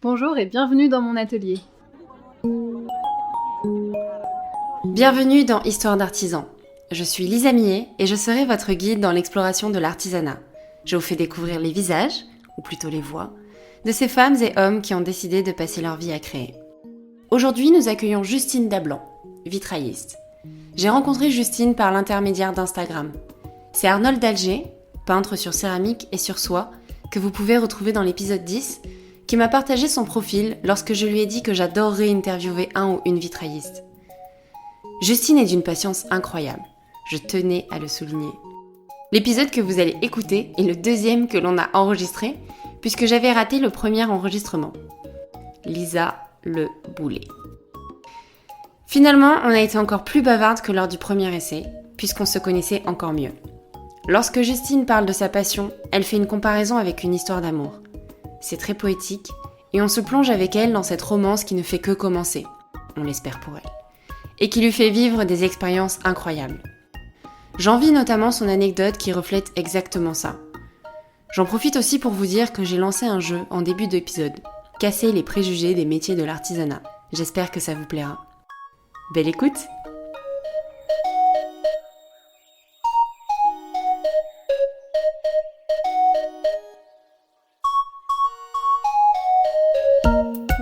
Bonjour et bienvenue dans mon atelier. Bienvenue dans Histoire d'artisan. Je suis Lisa Millet et je serai votre guide dans l'exploration de l'artisanat. Je vous fais découvrir les visages, ou plutôt les voix, de ces femmes et hommes qui ont décidé de passer leur vie à créer. Aujourd'hui, nous accueillons Justine Dablan, vitrailliste. J'ai rencontré Justine par l'intermédiaire d'Instagram. C'est Arnold d'Alger, peintre sur céramique et sur soie, que vous pouvez retrouver dans l'épisode 10, qui m'a partagé son profil lorsque je lui ai dit que j'adorerais interviewer un ou une vitrailliste. Justine est d'une patience incroyable. Je tenais à le souligner. L'épisode que vous allez écouter est le deuxième que l'on a enregistré, puisque j'avais raté le premier enregistrement. Lisa Le Boulet. Finalement, on a été encore plus bavarde que lors du premier essai, puisqu'on se connaissait encore mieux. Lorsque Justine parle de sa passion, elle fait une comparaison avec une histoire d'amour. C'est très poétique, et on se plonge avec elle dans cette romance qui ne fait que commencer. On l'espère pour elle. Et qui lui fait vivre des expériences incroyables. J'envie notamment son anecdote qui reflète exactement ça. J'en profite aussi pour vous dire que j'ai lancé un jeu en début d'épisode, Casser les préjugés des métiers de l'artisanat. J'espère que ça vous plaira. Belle écoute!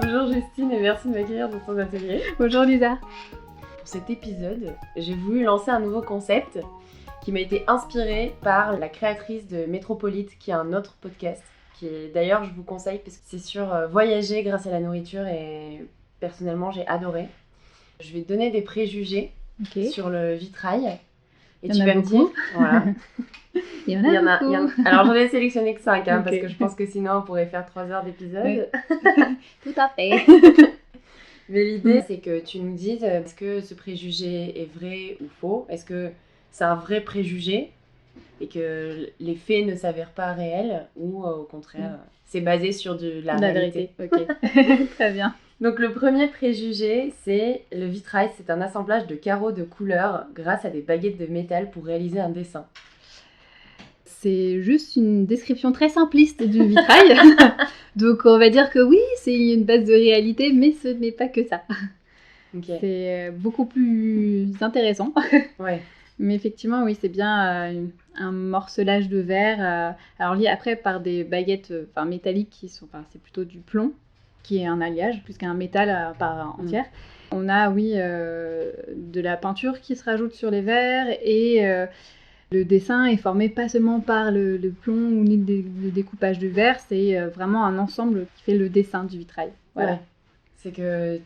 Bonjour Justine et merci de m'accueillir dans ton atelier. Bonjour Lisa. Pour cet épisode, j'ai voulu lancer un nouveau concept qui m'a été inspiré par la créatrice de Métropolite, qui a un autre podcast, qui est, d'ailleurs je vous conseille parce que c'est sur voyager grâce à la nourriture et personnellement j'ai adoré. Je vais te donner des préjugés sur le vitrail et tu vas me dire, voilà. Il y en a beaucoup. Alors j'en ai sélectionné que 5 parce que je pense que sinon on pourrait faire 3 heures d'épisode. Tout à fait. Mais l'idée c'est que tu nous dises, est-ce que ce préjugé est vrai ou faux? Est-ce que c'est un vrai préjugé et que les faits ne s'avèrent pas réels ou au contraire c'est basé sur de la réalité. Ok. Très bien. Donc le premier préjugé, c'est le vitrail, c'est un assemblage de carreaux de couleurs grâce à des baguettes de métal pour réaliser un dessin. C'est juste une description très simpliste du vitrail. Donc on va dire que oui, c'est une base de réalité, mais ce n'est pas que ça. Okay. C'est beaucoup plus intéressant. Ouais. Mais effectivement, oui, c'est bien un morcelage de verre. Alors lié après par des baguettes métalliques qui sont, c'est plutôt du plomb, qui est un alliage, plus qu'un métal à part entière. On a, oui, de la peinture qui se rajoute sur les verres et le dessin est formé pas seulement par le plomb ou ni le découpage du verre, c'est vraiment un ensemble qui fait le dessin du vitrail. Voilà. Ouais. C'est que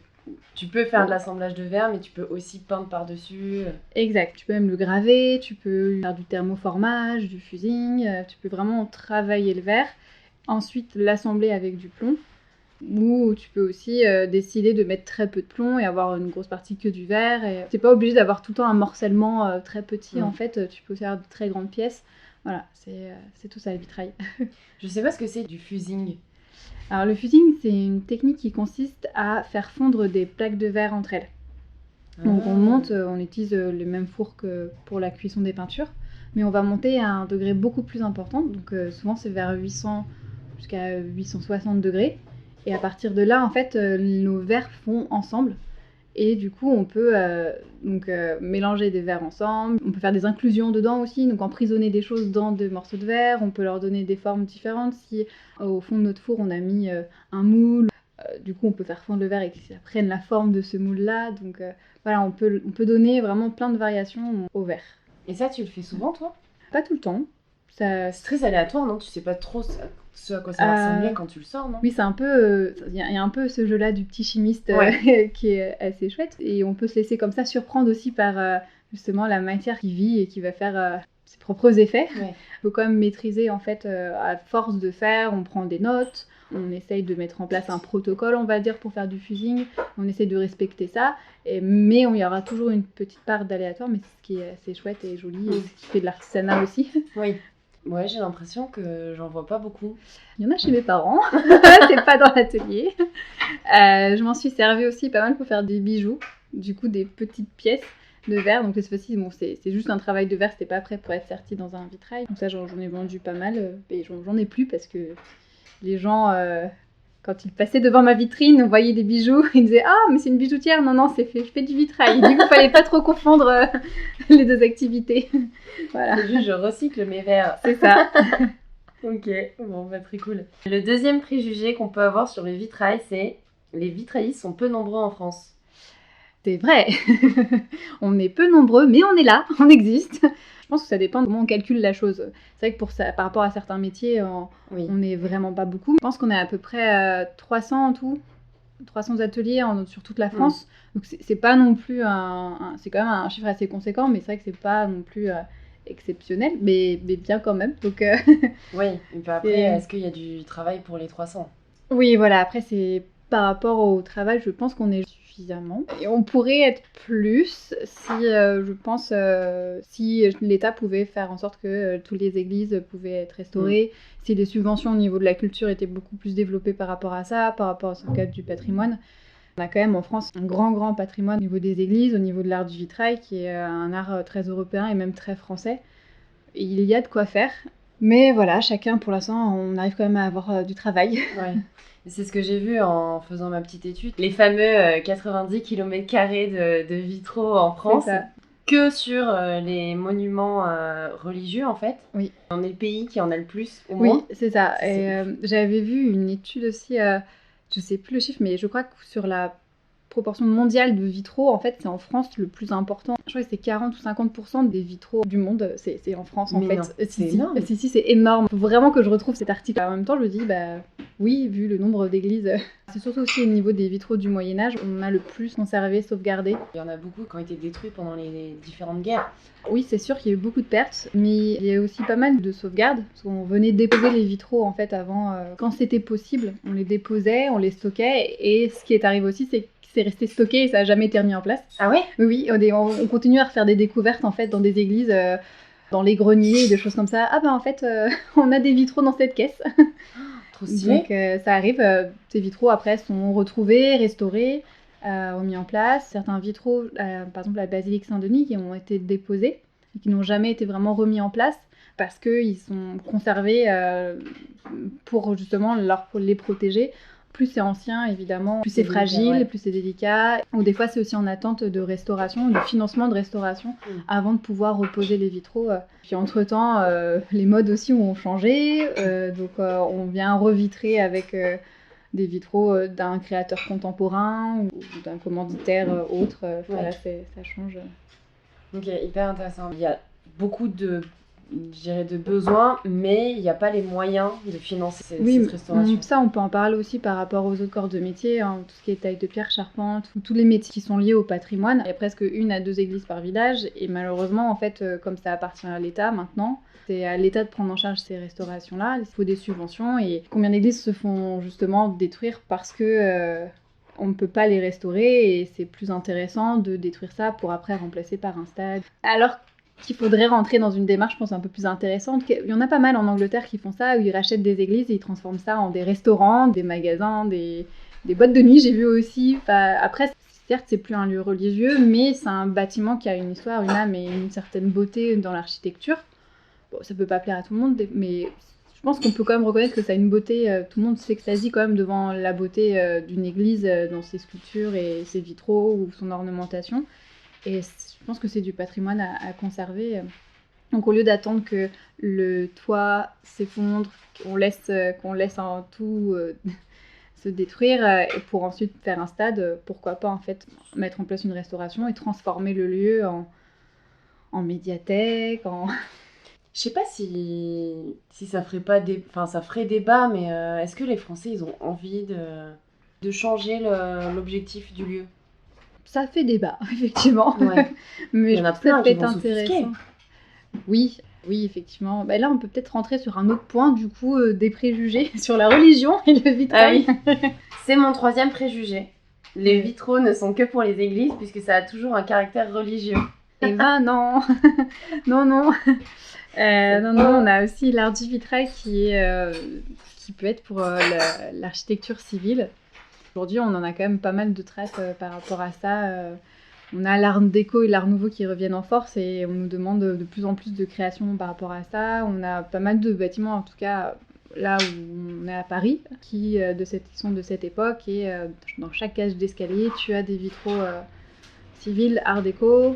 tu peux faire de l'assemblage de verre, mais tu peux aussi peindre par-dessus. Exact. Tu peux même le graver, tu peux faire du thermoformage, du fusing, tu peux vraiment travailler le verre, ensuite l'assembler avec du plomb, ou tu peux aussi décider de mettre très peu de plomb et avoir une grosse partie que du verre. Et t'es pas obligé d'avoir tout le temps un morcellement très petit, en fait, tu peux faire de très grandes pièces. Voilà, c'est tout ça le vitrail. Je sais pas ce que c'est du fusing. Alors le fusing, c'est une technique qui consiste à faire fondre des plaques de verre entre elles. Donc on utilise le même four que pour la cuisson des peintures, mais on va monter à un degré beaucoup plus important. Donc souvent c'est vers 800 jusqu'à 860 degrés. Et à partir de là, en fait, nos verres font ensemble. Et du coup, on peut mélanger des verres ensemble. On peut faire des inclusions dedans aussi, donc emprisonner des choses dans des morceaux de verre. On peut leur donner des formes différentes. Si au fond de notre four, on a mis un moule, du coup, on peut faire fondre le verre et que ça prenne la forme de ce moule-là. Donc voilà, on peut donner vraiment plein de variations au verre. Et ça, tu le fais souvent, toi? Pas tout le temps. C'est très aléatoire, non? Tu sais pas trop ce à quoi ça va ressembler quand tu le sors, non? Oui, c'est un peu... Il y a un peu ce jeu-là du petit chimiste qui est assez chouette. Et on peut se laisser comme ça surprendre aussi par justement la matière qui vit et qui va faire ses propres effets. Il faut quand même maîtriser, en fait, à force de faire, on prend des notes, on essaye de mettre en place un protocole, on va dire, pour faire du fusing. On essaye de respecter ça, mais il y aura toujours une petite part d'aléatoire, mais c'est ce qui est assez chouette et joli, et ce qui fait de l'artisanat aussi. Oui. Ouais, j'ai l'impression que j'en vois pas beaucoup. Il y en a chez mes parents, c'est pas dans l'atelier. Je m'en suis servi aussi pas mal pour faire des bijoux, du coup des petites pièces de verre. Donc cette fois-ci, bon, c'est juste un travail de verre, c'était pas prêt pour être serti dans un vitrail. Donc ça, j'en ai vendu pas mal, et j'en ai plus parce que les gens Quand il passait devant ma vitrine, on voyait des bijoux. Il me disait « Ah, mais c'est une bijoutière ». Non, je fais du vitrail. Du coup, il ne fallait pas trop confondre les deux activités. Voilà. C'est juste, je recycle mes verres. C'est ça. Ok, bon, très cool. Le deuxième préjugé qu'on peut avoir sur le vitrail, c'est les vitraillistes sont peu nombreux en France. C'est vrai. On est peu nombreux, mais on est là, on existe. Je pense que ça dépend de comment on calcule la chose. C'est vrai que par rapport à certains métiers, on n'est vraiment pas beaucoup. Je pense qu'on est à peu près 300 en tout, 300 ateliers sur toute la France. Donc c'est pas non plus c'est quand même un chiffre assez conséquent, mais c'est vrai que c'est pas non plus exceptionnel, mais bien quand même. Donc, oui, et puis après, est-ce qu'il y a du travail pour les 300 ? Oui, voilà, après c'est par rapport au travail, je pense qu'on est suffisamment. Et on pourrait être plus si, je pense, si l'État pouvait faire en sorte que toutes les églises pouvaient être restaurées, si les subventions au niveau de la culture étaient beaucoup plus développées par rapport à ça, par rapport au sauvegarde du patrimoine. On a quand même en France un grand patrimoine au niveau des églises, au niveau de l'art du vitrail, qui est un art très européen et même très français. Et il y a de quoi faire. Mais voilà, chacun, pour l'instant, on arrive quand même à avoir du travail. Ouais. C'est ce que j'ai vu en faisant ma petite étude. Les fameux 90 km² de vitraux en France. Que sur les monuments religieux, en fait. Oui. On est le pays qui en a le plus, au moins. Oui, c'est ça. Et j'avais vu une étude aussi, je sais plus le chiffre, mais je crois que sur la proportion mondiale de vitraux, en fait, c'est en France le plus important. Je crois que c'est 40 ou 50% des vitraux du monde, c'est en France, en fait. Non, c'est énorme. Si, c'est énorme. Faut vraiment que je retrouve cet article. En même temps, je me dis, oui, vu le nombre d'églises. C'est surtout aussi au niveau des vitraux du Moyen-Âge, on a le plus conservé, sauvegardé. Il y en a beaucoup qui ont été détruits pendant les différentes guerres. Oui, c'est sûr qu'il y a eu beaucoup de pertes, mais il y a aussi pas mal de sauvegardes. Parce qu'on venait déposer les vitraux, en fait, avant, quand c'était possible. On les déposait, on les stockait, et ce qui est arrivé aussi, c'est c'est resté stocké et ça n'a jamais été remis en place. Ah ouais ? Oui, on continue à refaire des découvertes en fait dans des églises, dans les greniers, des choses comme ça. Ah en fait, on a des vitraux dans cette caisse. Trop stylé. Donc ça arrive, ces vitraux après sont retrouvés, restaurés, remis en place. Certains vitraux, par exemple la basilique Saint-Denis, qui ont été déposés et qui n'ont jamais été vraiment remis en place parce qu'ils sont conservés pour justement pour les protéger. Plus c'est ancien, évidemment, plus c'est fragile, plus c'est délicat. Ou des fois, c'est aussi en attente de restauration, de financement de restauration, avant de pouvoir reposer les vitraux. Puis entre-temps, les modes aussi ont changé. Donc, on vient revitrer avec des vitraux d'un créateur contemporain ou d'un commanditaire autre. Voilà, ça change. Ok, hyper intéressant. Il y a beaucoup de besoins, mais il n'y a pas les moyens de financer cette restauration. Ça, on peut en parler aussi par rapport aux autres corps de métier, tout ce qui est taille de pierre, charpente, tous les métiers qui sont liés au patrimoine. Il y a presque 1 à 2 églises par village, et malheureusement, en fait, comme ça appartient à l'État maintenant, c'est à l'État de prendre en charge ces restaurations-là. Il faut des subventions, et combien d'églises se font justement détruire parce que on ne peut pas les restaurer, et c'est plus intéressant de détruire ça pour après remplacer par un stade. Alors qu'il faudrait rentrer dans une démarche, je pense, un peu plus intéressante. Il y en a pas mal en Angleterre qui font ça, où ils rachètent des églises et ils transforment ça en des restaurants, des magasins, des boîtes de nuit, j'ai vu aussi. Après, certes, c'est plus un lieu religieux, mais c'est un bâtiment qui a une histoire, une âme et une certaine beauté dans l'architecture. Bon, ça peut pas plaire à tout le monde, mais je pense qu'on peut quand même reconnaître que ça a une beauté. Tout le monde s'extasie quand même devant la beauté d'une église, dans ses sculptures et ses vitraux ou son ornementation. Et je pense que c'est du patrimoine à conserver. Donc au lieu d'attendre que le toit s'effondre, qu'on laisse en tout se détruire et pour ensuite faire un stade, pourquoi pas en fait mettre en place une restauration et transformer le lieu en médiathèque, Je sais pas si ça ferait pas ça ferait débat, mais est-ce que les Français ils ont envie de changer l'objectif du lieu ? Ça fait débat, effectivement. Ouais. Mais il y en a plein qui vont s'offusquer. Oui, effectivement. Là, on peut peut-être rentrer sur un autre point, du coup, des préjugés sur la religion et le vitrail. Ah oui. C'est mon 3e préjugé. Les vitraux ne sont que pour les églises, puisque ça a toujours un caractère religieux. Eh ben non. Non, on a aussi l'art du vitrail qui peut être pour l'architecture civile. Aujourd'hui, on en a quand même pas mal de traces par rapport à ça. On a l'art déco et l'art nouveau qui reviennent en force et on nous demande de plus en plus de création par rapport à ça. On a pas mal de bâtiments, en tout cas là où on est à Paris, qui sont de cette époque. Et dans chaque cage d'escalier, tu as des vitraux civils, art déco.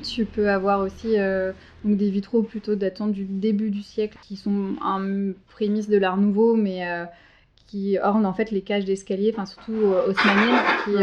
Tu peux avoir aussi donc des vitraux plutôt datant du début du siècle, qui sont un prémisse de l'art nouveau, mais qui ornent en fait les cages d'escalier, enfin surtout haussmanniennes, qui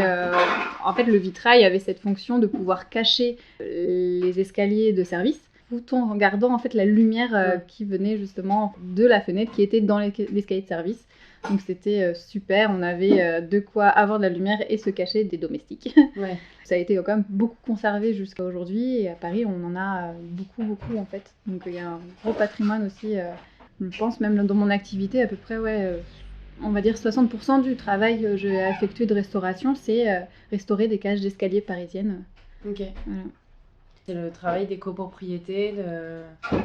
en fait le vitrail avait cette fonction de pouvoir cacher les escaliers de service, tout en gardant en fait la lumière qui venait justement de la fenêtre qui était dans l'escalier de service. Donc c'était super, on avait de quoi avoir de la lumière et se cacher des domestiques. Ouais. Ça a été quand même beaucoup conservé jusqu'à aujourd'hui, et à Paris on en a beaucoup en fait. Donc il y a un gros patrimoine aussi, je pense même dans mon activité à peu près, on va dire 60% du travail que j'ai effectué de restauration, c'est restaurer des cages d'escalier parisiennes. Ok. Voilà. C'est le travail des copropriétés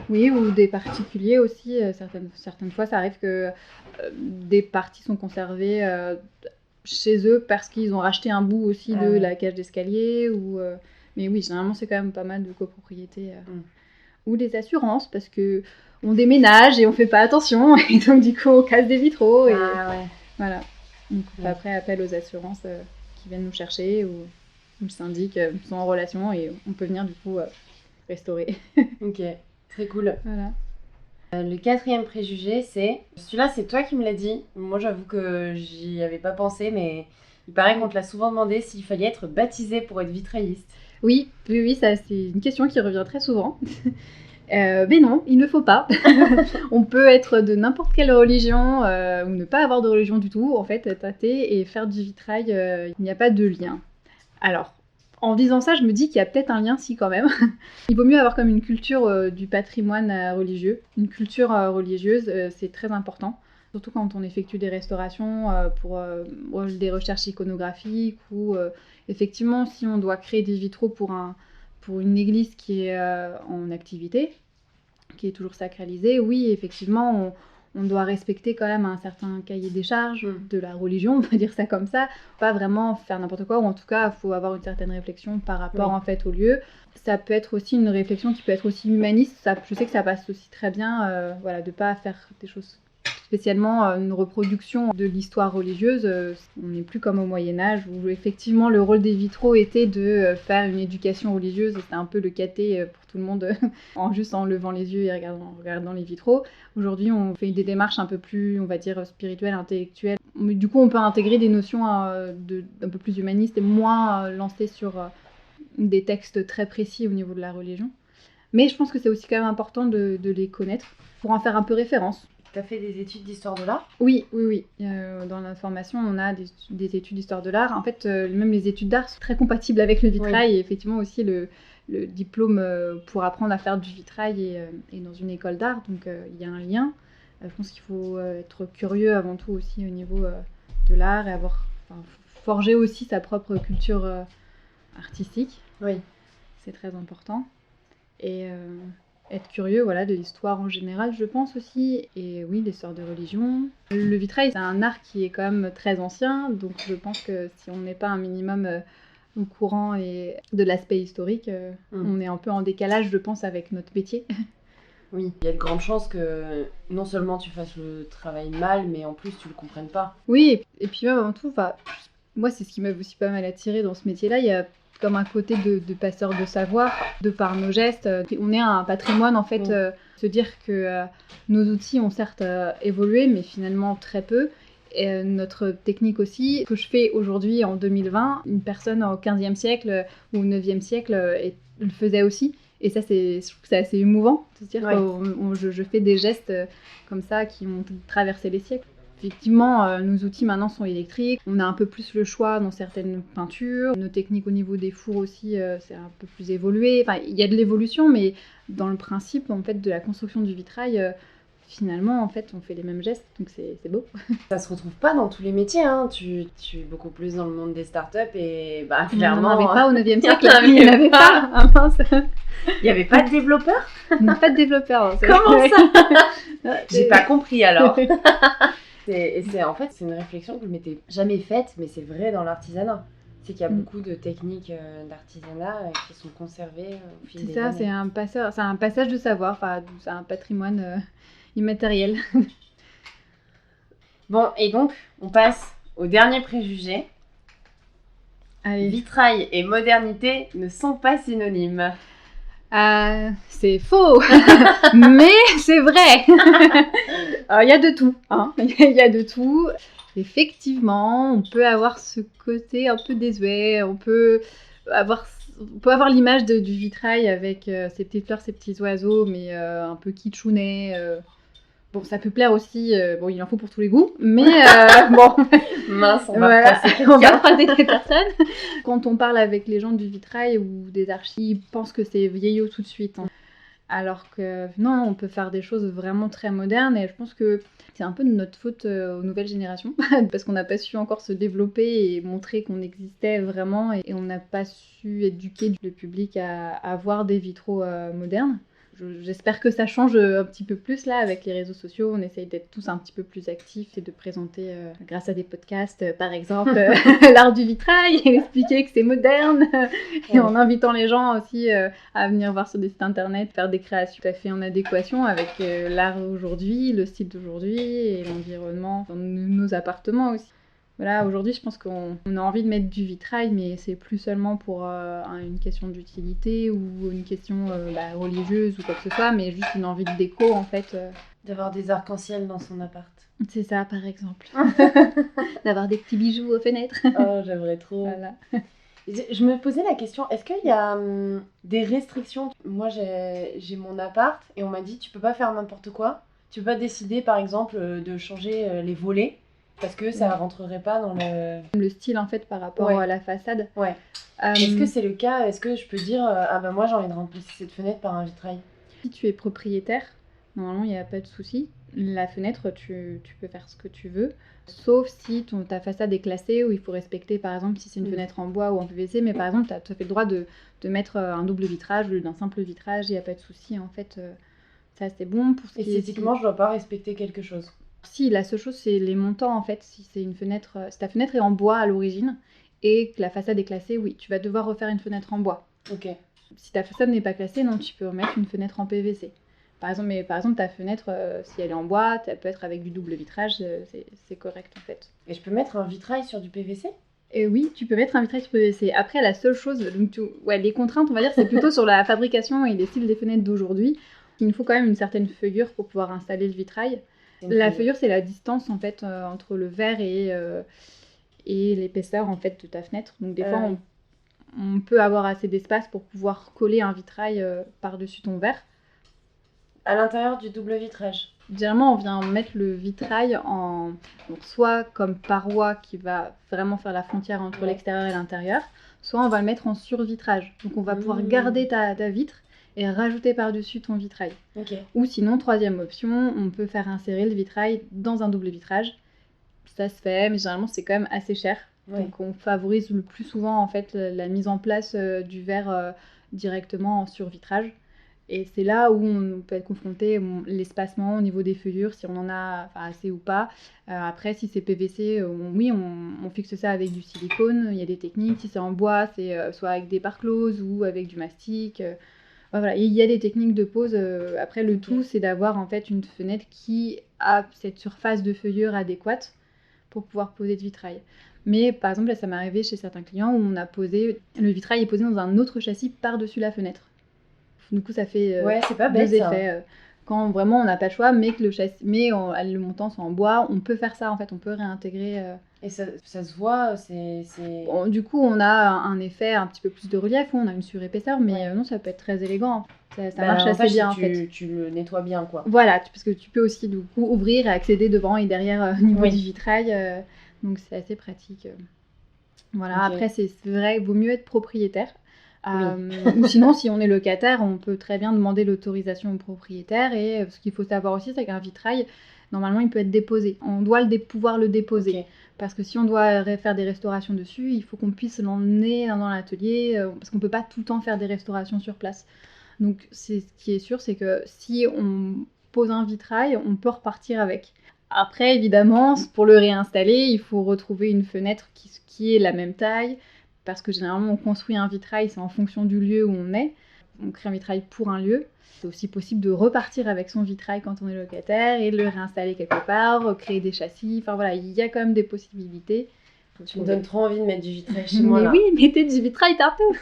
Oui, ou des particuliers aussi. Certaines fois, ça arrive que des parties sont conservées chez eux parce qu'ils ont racheté un bout aussi de la cage d'escalier. Mais oui, généralement, c'est quand même pas mal de copropriétés. Ou des assurances, parce que on déménage et on fait pas attention. Et donc, du coup, on casse des vitraux. Et voilà. Donc, on fait après appel aux assurances qui viennent nous chercher, ou le syndic sont en relation, et on peut venir du coup restaurer. Ok, très cool. Voilà. Le 4e préjugé, celui-là, c'est toi qui me l'as dit. Moi, j'avoue que j'y avais pas pensé, mais il paraît qu'on te l'a souvent demandé s'il fallait être baptisé pour être vitrailliste. Oui, ça c'est une question qui revient très souvent. Mais non, il ne faut pas. On peut être de n'importe quelle religion ou ne pas avoir de religion du tout. En fait, être athée et faire du vitrail, il n'y a pas de lien. Alors, en disant ça, je me dis qu'il y a peut-être un lien, si, quand même. Il vaut mieux avoir comme une culture du patrimoine religieux. Une culture religieuse, c'est très important. Surtout quand on effectue des restaurations pour des recherches iconographiques, ou effectivement, si on doit créer des vitraux pour une église qui est en activité, qui est toujours sacralisée, oui, effectivement, on doit respecter quand même un certain cahier des charges de la religion, on va dire ça comme ça. Pas vraiment faire n'importe quoi, ou en tout cas, il faut avoir une certaine réflexion par rapport en fait au lieu. Ça peut être aussi une réflexion qui peut être aussi humaniste. Je sais que ça passe aussi très bien, de ne pas faire des choses spécialement une reproduction de l'histoire religieuse. On n'est plus comme au Moyen-Âge, où effectivement le rôle des vitraux était de faire une éducation religieuse. C'était un peu le caté pour tout le monde, juste en levant les yeux et regardant les vitraux. Aujourd'hui, on fait des démarches un peu plus, on va dire, spirituelles, intellectuelles. Mais du coup, on peut intégrer des notions un peu plus humanistes et moins lancées sur des textes très précis au niveau de la religion. Mais je pense que c'est aussi quand même important de les connaître pour en faire un peu référence. Tu as fait des études d'histoire de l'art ? Oui. Dans la formation, on a des études d'histoire de l'art. En fait, même les études d'art sont très compatibles avec le vitrail. Et effectivement, aussi, le diplôme pour apprendre à faire du vitrail est dans une école d'art. Donc, il y a un lien. Je pense qu'il faut être curieux avant tout aussi au niveau de l'art, et forger aussi sa propre culture artistique. Oui. C'est très important. Et être curieux de l'histoire en général, je pense aussi. Et oui, l'histoire de religion. Le vitrail, c'est un art qui est quand même très ancien. Donc je pense que si on n'est pas un minimum au courant et de l'aspect historique, on est un peu en décalage, je pense, avec notre métier. Oui, il y a de grandes chances que non seulement tu fasses le travail mal, mais en plus tu le comprennes pas. Oui, et puis même avant tout, moi c'est ce qui m'a aussi pas mal attirée dans ce métier-là. Il y a comme un côté de passeur de savoir, de par nos gestes. On est un patrimoine, en fait, se dire que nos outils ont certes évolué, mais finalement très peu. Et notre technique aussi, ce que je fais aujourd'hui en 2020, une personne au 15e siècle ou au 9e siècle le faisait aussi. Et ça, je trouve que c'est assez émouvant, de se dire que je fais des gestes comme ça qui ont traversé les siècles. Effectivement, nos outils maintenant sont électriques, on a un peu plus le choix dans certaines peintures. Nos techniques au niveau des fours aussi, c'est un peu plus évolué. Enfin, il y a de l'évolution, mais dans le principe en fait, de la construction du vitrail, finalement, en fait, on fait les mêmes gestes, donc c'est beau. Ça se retrouve pas dans tous les métiers, hein. Tu es beaucoup plus dans le monde des startups et clairement... On n'en avait pas au 9e siècle, il n'y en avait pas. Il n'y avait pas de développeurs ? Non, pas de développeurs. Comment ça ? J'ai pas compris alors. En fait, c'est une réflexion que je m'étais jamais faite, mais c'est vrai dans l'artisanat. C'est qu'il y a beaucoup de techniques d'artisanat qui sont conservées au fil des années. C'est un passage de savoir, c'est un patrimoine immatériel. Bon, et donc, on passe au dernier préjugé. Allez. Vitrail et modernité ne sont pas synonymes. C'est faux, mais c'est vrai. Il y a de tout, hein. Il y a de tout. Effectivement, on peut avoir ce côté un peu désuet, on peut avoir l'image du vitrail avec ses petites fleurs, ses petits oiseaux, mais un peu kitschounet. Bon, ça peut plaire aussi, bon, il en faut pour tous les goûts, mais bon. Mince, on va froisser des personnes. Quand on parle avec les gens du vitrail ou des archis, ils pensent que c'est vieillot tout de suite. Hein. Alors que non, on peut faire des choses vraiment très modernes et je pense que c'est un peu de notre faute aux nouvelles générations parce qu'on n'a pas su encore se développer et montrer qu'on existait vraiment et on n'a pas su éduquer le public à voir des vitraux modernes. J'espère que ça change un petit peu plus là avec les réseaux sociaux. On essaye d'être tous un petit peu plus actifs et de présenter, grâce à des podcasts, par exemple, l'art du vitrail et expliquer que c'est moderne. Et en invitant les gens aussi à venir voir sur des sites internet, faire des créations tout à fait en adéquation avec l'art aujourd'hui, le style d'aujourd'hui et l'environnement dans nos appartements aussi. Voilà, aujourd'hui, je pense qu'on a envie de mettre du vitrail, mais c'est plus seulement pour une question d'utilité ou une question religieuse ou quoi que ce soit, mais juste une envie de déco, en fait. D'avoir des arcs-en-ciel dans son appart. C'est ça, par exemple. D'avoir des petits bijoux aux fenêtres. Oh, j'aimerais trop. Voilà. Je me posais la question, est-ce qu'il y a des restrictions ? Moi, j'ai mon appart et on m'a dit, tu peux pas faire n'importe quoi. Tu peux pas décider, par exemple, de changer les volets. Parce que ça rentrerait pas dans le style en fait par rapport à la façade. Ouais. Est-ce que c'est le cas ? Est-ce que je peux dire moi j'ai envie de remplacer cette fenêtre par un vitrail ? Si tu es propriétaire, normalement il n'y a pas de souci. La fenêtre, tu peux faire ce que tu veux. Sauf si ta façade est classée ou il faut respecter par exemple si c'est une fenêtre en bois ou en PVC. Mais par exemple tu as fait le droit de mettre un double vitrage au lieu d'un simple vitrage. Il n'y a pas de souci en fait. Ça c'est bon. Pour esthétiquement je dois pas respecter quelque chose. Si, la seule chose, c'est les montants, en fait. Si ta fenêtre est en bois à l'origine et que la façade est classée, oui, tu vas devoir refaire une fenêtre en bois. Ok. Si ta façade n'est pas classée, non, tu peux remettre une fenêtre en PVC. Par exemple, ta fenêtre, si elle est en bois, elle peut être avec du double vitrage, c'est correct, en fait. Et je peux mettre un vitrail sur du PVC ? Et oui, tu peux mettre un vitrail sur PVC. Après, la seule chose, donc les contraintes, on va dire, c'est plutôt sur la fabrication et les styles des fenêtres d'aujourd'hui. Il nous faut quand même une certaine feuillure pour pouvoir installer le vitrail. La feuillure, c'est la distance en fait entre le verre et l'épaisseur en fait de ta fenêtre. Donc des fois, on peut avoir assez d'espace pour pouvoir coller un vitrail par-dessus ton verre. À l'intérieur du double vitrage. Généralement, on vient mettre le vitrail donc, soit comme paroi qui va vraiment faire la frontière entre l'extérieur et l'intérieur, soit on va le mettre en survitrage. Donc on va pouvoir garder ta vitre et rajouter par-dessus ton vitrail. Okay. Ou sinon, troisième option, on peut faire insérer le vitrail dans un double vitrage. Ça se fait, mais généralement c'est quand même assez cher. Ouais. Donc on favorise le plus souvent en fait la mise en place du verre directement en survitrage. Et c'est là où on peut être confronté à l'espacement au niveau des feuillures, si on en a assez ou pas. Après, si c'est PVC, on fixe ça avec du silicone. Il y a des techniques. Si c'est en bois, c'est soit avec des parts closes ou avec du mastic. Voilà, il y a des techniques de pose. Après, le tout, c'est d'avoir en fait une fenêtre qui a cette surface de feuillure adéquate pour pouvoir poser de vitrail. Mais par exemple, là, ça m'est arrivé chez certains clients où le vitrail est posé dans un autre châssis par-dessus la fenêtre. Du coup, ça fait c'est pas bête, deux effets. Quand vraiment on n'a pas le choix, mais que le montant soit en bois, on peut faire ça en fait, on peut réintégrer. Et ça se voit, c'est... Bon, du coup, on a un effet un petit peu plus de relief, on a une surépaisseur, mais non, ça peut être très élégant. Ça marche assez bien en fait. Tu le nettoies bien quoi. Voilà, parce que tu peux aussi du coup ouvrir et accéder devant et derrière au niveau du vitrail, donc c'est assez pratique. Voilà, après c'est vrai, il vaut mieux être propriétaire. Ou sinon, si on est locataire, on peut très bien demander l'autorisation au propriétaire. Et ce qu'il faut savoir aussi, c'est qu'un vitrail, normalement, il peut être déposé. On doit pouvoir le déposer. Okay. Parce que si on doit faire des restaurations dessus, il faut qu'on puisse l'emmener dans l'atelier. Parce qu'on ne peut pas tout le temps faire des restaurations sur place. Donc, ce qui est sûr, c'est que si on pose un vitrail, on peut repartir avec. Après, évidemment, pour le réinstaller, il faut retrouver une fenêtre qui est la même taille. Parce que généralement, on construit un vitrail, c'est en fonction du lieu où on est. on crée un vitrail pour un lieu. C'est aussi possible de repartir avec son vitrail quand on est locataire et de le réinstaller quelque part, créer des châssis. Enfin voilà, il y a quand même des possibilités. Tu me donnes trop envie de mettre du vitrail chez moi. Mais là. oui, mettez du vitrail partout.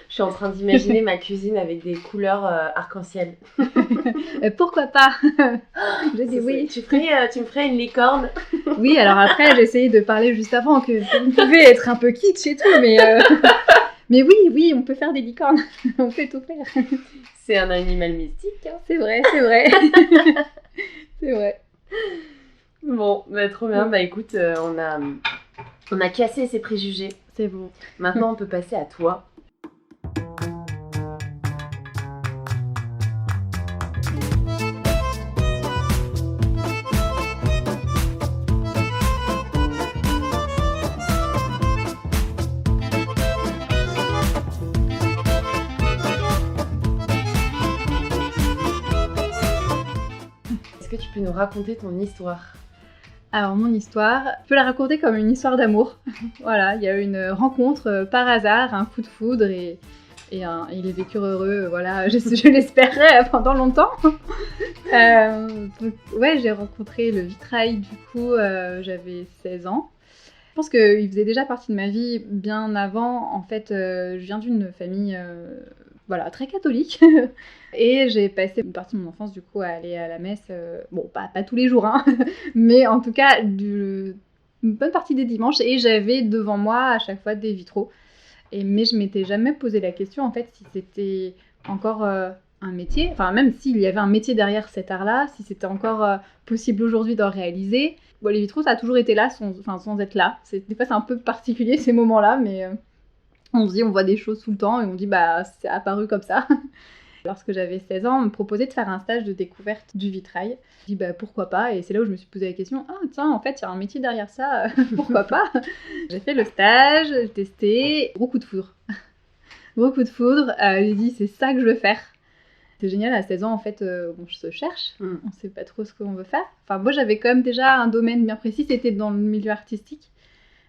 Je suis en train d'imaginer ma cuisine avec des couleurs arc-en-ciel. Pourquoi pas? Je dis oui. Tu me ferais une licorne? Oui, alors après, j'ai essayé de parler juste avant que vous pouvez être un peu kitsch et tout, mais oui, on peut faire des licornes. On peut tout faire. C'est un animal mystique. Hein. C'est vrai. C'est vrai. Bon, trop bien. Bah écoute, on a cassé ces préjugés. C'est bon. Maintenant, on peut passer à toi. Est-ce que tu peux nous raconter ton histoire? Alors, mon histoire, je peux la raconter comme une histoire d'amour. Voilà, il y a eu une rencontre par hasard, un coup de foudre et ils vécurent heureux, voilà, je l'espérais pendant longtemps. Donc, ouais, j'ai rencontré le vitrail, du coup, j'avais 16 ans. Je pense qu'il faisait déjà partie de ma vie bien avant. En fait, je viens d'une famille voilà, très catholique. Et j'ai passé une partie de mon enfance, du coup, à aller à la messe. Bon, pas tous les jours, hein, mais en tout cas, une bonne partie des dimanches. Et j'avais devant moi, à chaque fois, des vitraux. Mais je m'étais jamais posé la question, en fait, si c'était encore un métier. Enfin, même s'il y avait un métier derrière cet art-là, si c'était encore possible aujourd'hui d'en réaliser. Bon, les vitraux, ça a toujours été là, sans être là. Des fois, c'est un peu particulier, ces moments-là, mais on se dit, on voit des choses tout le temps et on dit, bah, c'est apparu comme ça. Lorsque j'avais 16 ans, on me proposait de faire un stage de découverte du vitrail. Je dis, bah, pourquoi pas? Et c'est là où je me suis posé la question, ah, tiens, en fait, il y a un métier derrière ça, pourquoi pas? J'ai fait le stage, j'ai testé, gros coup de foudre. Gros coup de foudre, j'ai dit, c'est ça que je veux faire. C'est génial, à 16 ans, en fait, on se cherche, on sait pas trop ce qu'on veut faire. Enfin, moi, j'avais quand même déjà un domaine bien précis, c'était dans le milieu artistique.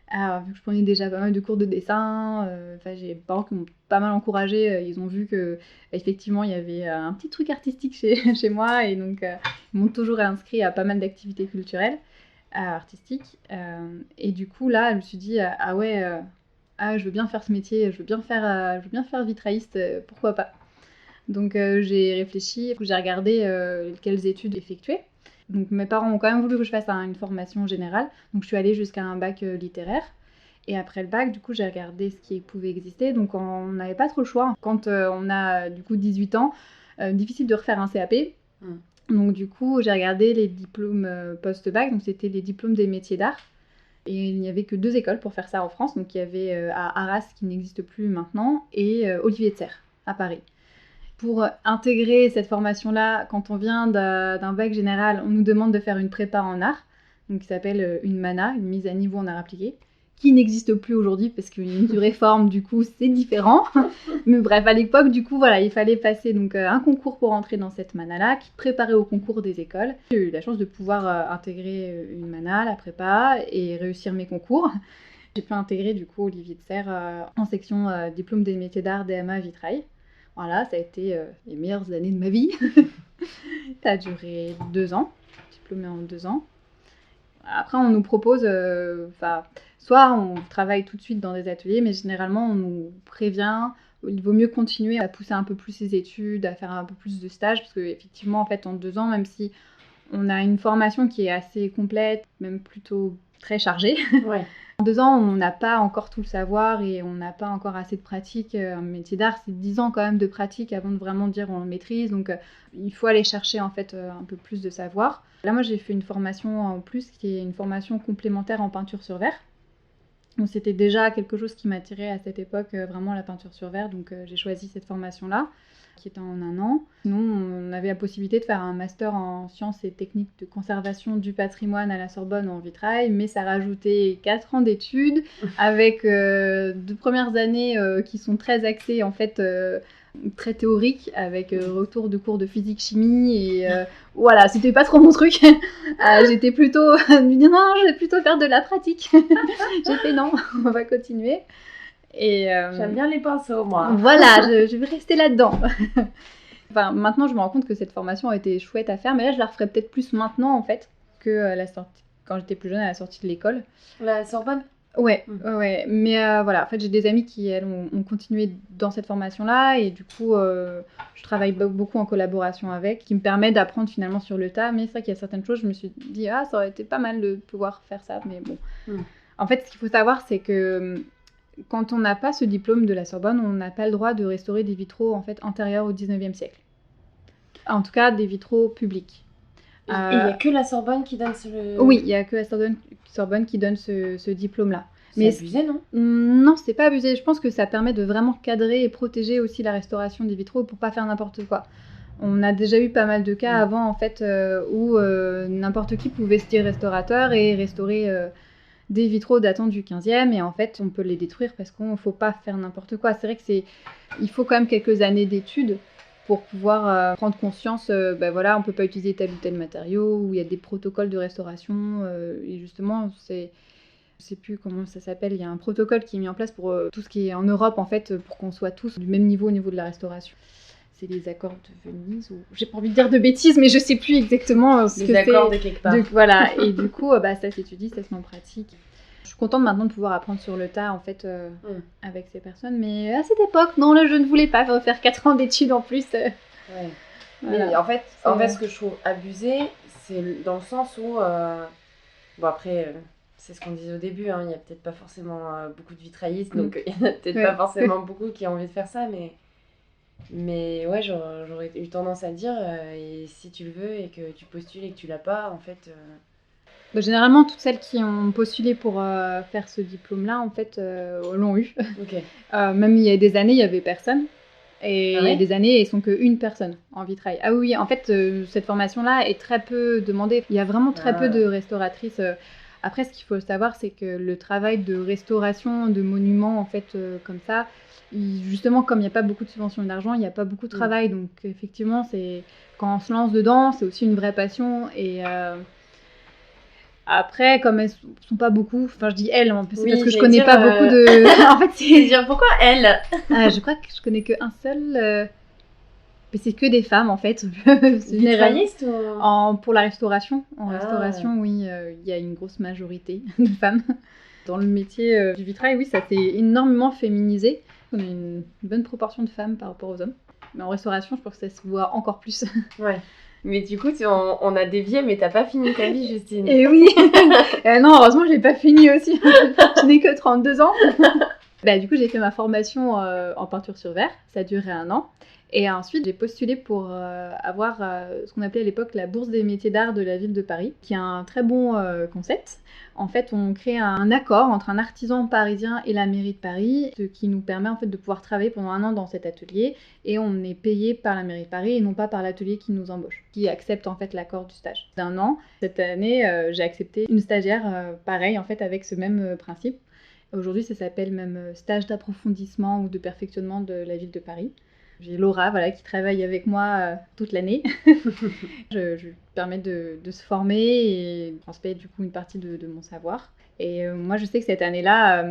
Alors, vu que je prenais déjà pas mal de cours de dessin, j'ai des parents qui m'ont pas mal encouragée, ils ont vu que effectivement il y avait un petit truc artistique chez moi, et donc ils m'ont toujours inscrit à pas mal d'activités culturelles, artistiques. Et du coup, là, je me suis dit, ah ouais, je veux bien faire ce métier, je veux bien faire vitrailliste, pourquoi pas. Donc j'ai réfléchi, j'ai regardé quelles études effectuer. Donc mes parents ont quand même voulu que je fasse une formation générale, donc je suis allée jusqu'à un bac littéraire. Et après le bac, du coup, j'ai regardé ce qui pouvait exister, donc on n'avait pas trop le choix. Quand on a du coup 18 ans, difficile de refaire un CAP. Donc du coup, j'ai regardé les diplômes post-bac, donc c'était les diplômes des métiers d'art. Et il n'y avait que 2 écoles pour faire ça en France, donc il y avait à Arras, qui n'existe plus maintenant, et Olivier de Serres, à Paris. Pour intégrer cette formation-là, quand on vient d'un bac général, on nous demande de faire une prépa en art, donc qui s'appelle une MANA, une mise à niveau en art appliqué, qui n'existe plus aujourd'hui parce qu'il y a une réforme, du coup c'est différent. Mais bref, à l'époque, du coup, voilà, il fallait passer donc un concours pour entrer dans cette MANA-là, qui préparait au concours des écoles. J'ai eu la chance de pouvoir intégrer une MANA, la prépa, et réussir mes concours. J'ai pu intégrer du coup Olivier de Serres en section diplôme des métiers d'art DMA vitrail. Voilà, ça a été les meilleures années de ma vie. Ça a duré 2 ans, diplômé en 2 ans. Après, on nous propose, soit on travaille tout de suite dans des ateliers, mais généralement, on nous prévient, il vaut mieux continuer à pousser un peu plus ses études, à faire un peu plus de stages, parce qu'effectivement, en fait, en 2 ans, même si on a une formation qui est assez complète, même plutôt très chargée, ouais. En 2 ans, on n'a pas encore tout le savoir et on n'a pas encore assez de pratique. Un métier d'art, c'est 10 ans quand même de pratique avant de vraiment dire on le maîtrise. Donc, il faut aller chercher en fait un peu plus de savoir. Là, moi, j'ai fait une formation en plus qui est une formation complémentaire en peinture sur verre. Donc, c'était déjà quelque chose qui m'attirait à cette époque, vraiment la peinture sur verre. Donc, j'ai choisi cette formation-là, qui est en 1 an. Sinon, on avait la possibilité de faire un master en sciences et techniques de conservation du patrimoine à la Sorbonne en vitrail, mais ça rajoutait 4 ans d'études, avec 2 premières années qui sont très axées, en fait, très théoriques, avec retour de cours de physique-chimie, et voilà, c'était pas trop mon truc. J'étais plutôt... non, je vais plutôt faire de la pratique. J'ai fait non, on va continuer. Et, j'aime bien les pinceaux, moi. Voilà, je vais rester là-dedans. Enfin, maintenant, je me rends compte que cette formation a été chouette à faire, mais là, je la referais peut-être plus maintenant, en fait, que quand j'étais plus jeune, à la sortie de l'école. La Sorbonne ? Ouais. Mais voilà, en fait, j'ai des amies qui, elles, ont continué dans cette formation-là, et du coup, je travaille beaucoup en collaboration avec, qui me permet d'apprendre finalement sur le tas. Mais c'est vrai qu'il y a certaines choses, je me suis dit, ça aurait été pas mal de pouvoir faire ça, mais bon. En fait, ce qu'il faut savoir, c'est que quand on n'a pas ce diplôme de la Sorbonne, on n'a pas le droit de restaurer des vitraux en fait antérieurs au 19e siècle. En tout cas, des vitraux publics. Et il n'y a que la Sorbonne qui donne ce... Oui, il n'y a que la Sorbonne qui donne ce diplôme-là. C'est abusé, non ? Non, c'est pas abusé. Je pense que ça permet de vraiment cadrer et protéger aussi la restauration des vitraux pour pas faire n'importe quoi. On a déjà eu pas mal de cas avant, en fait, où n'importe qui pouvait se dire restaurateur et restaurer des vitraux datant du 15e, et en fait, on peut les détruire parce qu'il ne faut pas faire n'importe quoi. C'est vrai qu'il faut quand même quelques années d'études pour pouvoir prendre conscience, voilà, on ne peut pas utiliser tel ou tel matériau, ou il y a des protocoles de restauration, et justement, je sais plus comment ça s'appelle, il y a un protocole qui est mis en place pour tout ce qui est en Europe, en fait, pour qu'on soit tous du même niveau au niveau de la restauration. C'est les accords de Venise, ou j'ai pas envie de dire de bêtises, mais je sais plus exactement ce que c'est. Les accords de quelque part. Voilà, et du coup, ça s'étudie, ça se met en pratique. Je suis contente maintenant de pouvoir apprendre sur le tas, en fait, avec ces personnes. Mais à cette époque, non, là, je ne voulais pas refaire 4 ans d'études en plus. Ouais. Voilà. Mais en fait, ce que je trouve abusé, c'est dans le sens où... Bon, après... c'est ce qu'on disait au début, il n'y a peut-être pas forcément beaucoup de vitraillistes, donc il n'y en a peut-être pas forcément beaucoup qui ont envie de faire ça, mais ouais, j'aurais eu tendance à dire, et si tu le veux et que tu postules et que tu l'as pas, en fait... Généralement, toutes celles qui ont postulé pour faire ce diplôme-là, en fait, l'ont eu. Okay. Même il y a des années, il n'y avait personne. Et il y a des années, ils sont qu'une personne en vitrail. Ah oui, en fait, cette formation-là est très peu demandée. Il y a vraiment très peu de restauratrices... Après, ce qu'il faut savoir, c'est que le travail de restauration de monuments, en fait, comme ça, justement, comme il n'y a pas beaucoup de subventions et d'argent, il n'y a pas beaucoup de travail. Donc, effectivement, quand on se lance dedans, c'est aussi une vraie passion. Et après, comme elles ne sont pas beaucoup, enfin, je dis elles, en plus, c'est parce que je ne connais pas beaucoup de... En fait, c'est dire pourquoi elles Je crois que je connais qu'un seul... Mais c'est que des femmes, en fait. Vitrailliste ou... Pour la restauration. En restauration, oui, il y a une grosse majorité de femmes. Dans le métier du vitrail, oui, ça s'est énormément féminisé. On a une bonne proportion de femmes par rapport aux hommes. Mais en restauration, je pense que ça se voit encore plus. Ouais. Mais du coup, on a dévié, mais t'as pas fini ta vie, Justine. Et oui. Non, heureusement, je n'ai pas fini aussi. Je n'ai que 32 ans. Du coup, j'ai fait ma formation en peinture sur verre. Ça a duré 1 an. Et ensuite, j'ai postulé pour avoir ce qu'on appelait à l'époque la bourse des métiers d'art de la ville de Paris, qui est un très bon concept. En fait, on crée un accord entre un artisan parisien et la mairie de Paris, ce qui nous permet en fait de pouvoir travailler pendant 1 an dans cet atelier, et on est payé par la mairie de Paris et non pas par l'atelier qui nous embauche, qui accepte en fait l'accord du stage d'1 an. Cette année, j'ai accepté une stagiaire pareil en fait avec ce même principe. Aujourd'hui, ça s'appelle même stage d'approfondissement ou de perfectionnement de la ville de Paris. J'ai Laura qui travaille avec moi toute l'année. je lui permets de se former et transmettre du coup une partie de mon savoir. Et moi, je sais que cette année-là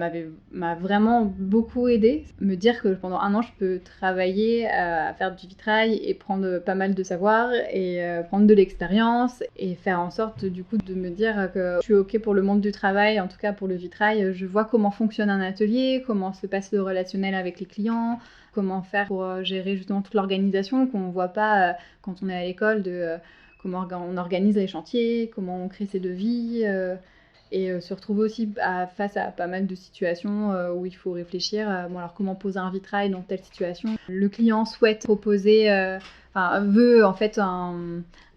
m'a vraiment beaucoup aidée. Me dire que pendant 1 an, je peux travailler à faire du vitrail et prendre pas mal de savoir et prendre de l'expérience et faire en sorte du coup de me dire que je suis OK pour le monde du travail, en tout cas pour le vitrail. Je vois comment fonctionne un atelier, comment se passe le relationnel avec les clients, comment faire pour gérer justement toute l'organisation qu'on ne voit pas quand on est à l'école, de comment on organise les chantiers, comment on crée ses devis, et se retrouver aussi face à pas mal de situations où il faut réfléchir, alors comment poser un vitrail dans telle situation. Le client souhaite proposer, veut en fait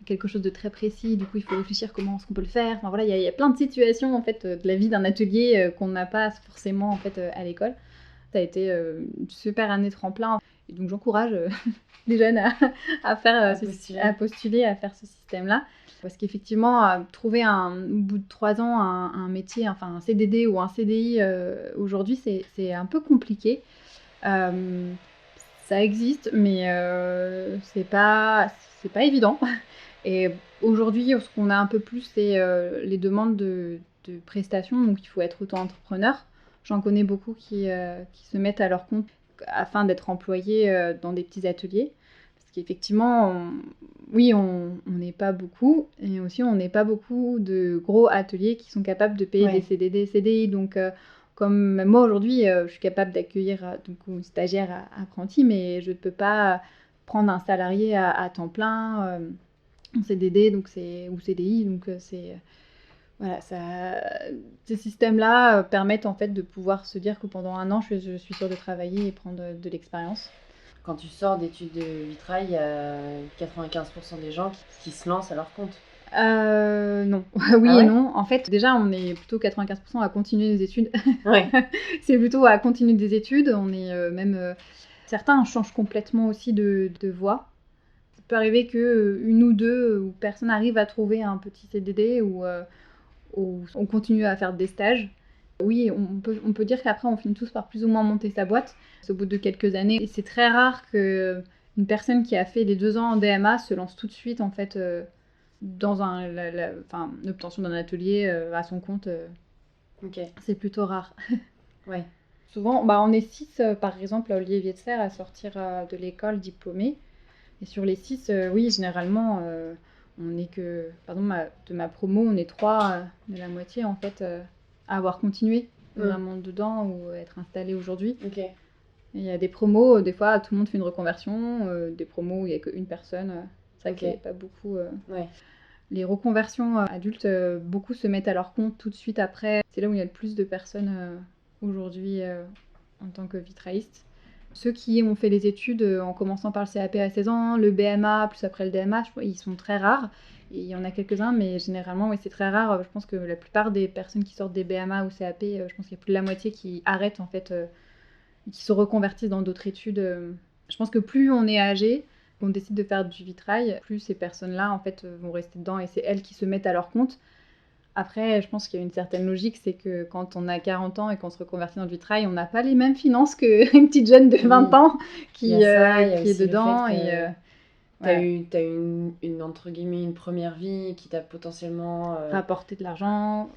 quelque chose de très précis, du coup il faut réfléchir comment est-ce qu'on peut le faire. Enfin voilà, il y a plein de situations en fait de la vie d'un atelier qu'on n'a pas forcément en fait à l'école. Ça a été une super année tremplin. Et donc j'encourage les jeunes à postuler, à faire ce système-là. Parce qu'effectivement, trouver au bout de 3 ans un métier, enfin un CDD ou un CDI aujourd'hui, c'est un peu compliqué. Ça existe, mais c'est pas évident. Et aujourd'hui, ce qu'on a un peu plus, c'est les demandes de prestations. Donc il faut être auto-entrepreneur. J'en connais beaucoup qui se mettent à leur compte afin d'être employés dans des petits ateliers. Parce qu'effectivement, on n'est pas beaucoup, et aussi on n'est pas beaucoup de gros ateliers qui sont capables de payer des CDD, CDI. Donc, comme moi aujourd'hui, je suis capable d'accueillir une stagiaire apprentie, mais je ne peux pas prendre un salarié à temps plein en CDD ou CDI. Donc, voilà, ces systèmes-là permettent en fait de pouvoir se dire que pendant un an, je suis sûre de travailler et prendre de l'expérience. Quand tu sors d'études de vitrail, il y a 95% des gens qui se lancent à leur compte. Non. Oui et non. En fait, déjà, on est plutôt 95% à continuer nos études. Ouais. C'est plutôt à continuer des études. On est certains changent complètement aussi de voie. Ça peut arriver qu'une ou deux ou personne arrive à trouver un petit CDD ou on continue à faire des stages. Oui, on peut dire qu'après, on finit tous par plus ou moins monter sa boîte au bout de quelques années. Et c'est très rare qu'une personne qui a fait les 2 ans en DMA se lance tout de suite, en fait, dans l'obtention d'un atelier à son compte. Ok. C'est plutôt rare. Ouais. Souvent, on est 6, par exemple, à Olivier de Serres à sortir de l'école diplômée. Et sur les 6, oui, généralement, on n'est que... Pardon, de ma promo, on est 3, de la moitié, en fait, à avoir continué vraiment dedans ou être installé aujourd'hui. Ok. Il y a des promos, des fois, tout le monde fait une reconversion. Des promos où il n'y a qu'une personne. C'est vrai qu'il n'y a pas beaucoup... Ouais. Les reconversions adultes, beaucoup se mettent à leur compte tout de suite après. C'est là où il y a le plus de personnes aujourd'hui en tant que vitrailliste. Ceux qui ont fait les études en commençant par le CAP à 16 ans, le BMA, plus après le DMA, ils sont très rares. Et il y en a quelques-uns, mais généralement, oui, c'est très rare. Je pense que la plupart des personnes qui sortent des BMA ou CAP, je pense qu'il y a plus de la moitié qui arrêtent, en fait, qui se reconvertissent dans d'autres études. Je pense que plus on est âgé, qu'on décide de faire du vitrail, plus ces personnes-là, en fait, vont rester dedans et c'est elles qui se mettent à leur compte. Après, je pense qu'il y a une certaine logique, c'est que quand on a 40 ans et qu'on se reconvertit dans le vitrail, on n'a pas les mêmes finances qu'une petite jeune de 20 ans qui est dedans. T'as eu une, entre guillemets, une première vie qui t'a potentiellement... rapporté de l'argent.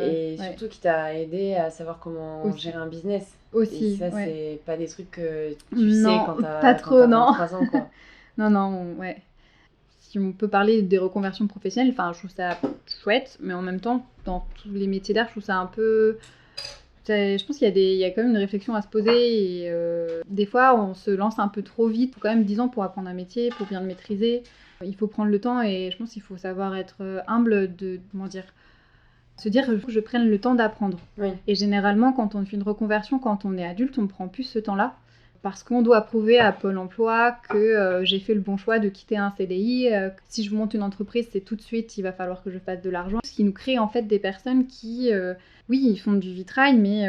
Et surtout qui t'a aidé à savoir comment gérer un business. Aussi, et ça, c'est pas des trucs que tu sais quand t'as pas trop, 23 ans, quoi. Non, ouais. Si on peut parler des reconversions professionnelles, je trouve ça chouette, mais en même temps, dans tous les métiers d'art, je trouve ça un peu... Je pense qu'il y a quand même une réflexion à se poser et des fois, on se lance un peu trop vite. Il faut quand même 10 ans pour apprendre un métier, pour bien le maîtriser. Il faut prendre le temps et je pense qu'il faut savoir être humble se dire qu'il faut que je prenne le temps d'apprendre. Oui. Et généralement, quand on fait une reconversion, quand on est adulte, on ne prend plus ce temps-là. Parce qu'on doit prouver à Pôle emploi que j'ai fait le bon choix de quitter un CDI. Si je monte une entreprise, c'est tout de suite, il va falloir que je fasse de l'argent. Ce qui nous crée en fait des personnes qui, oui, ils font du vitrail, mais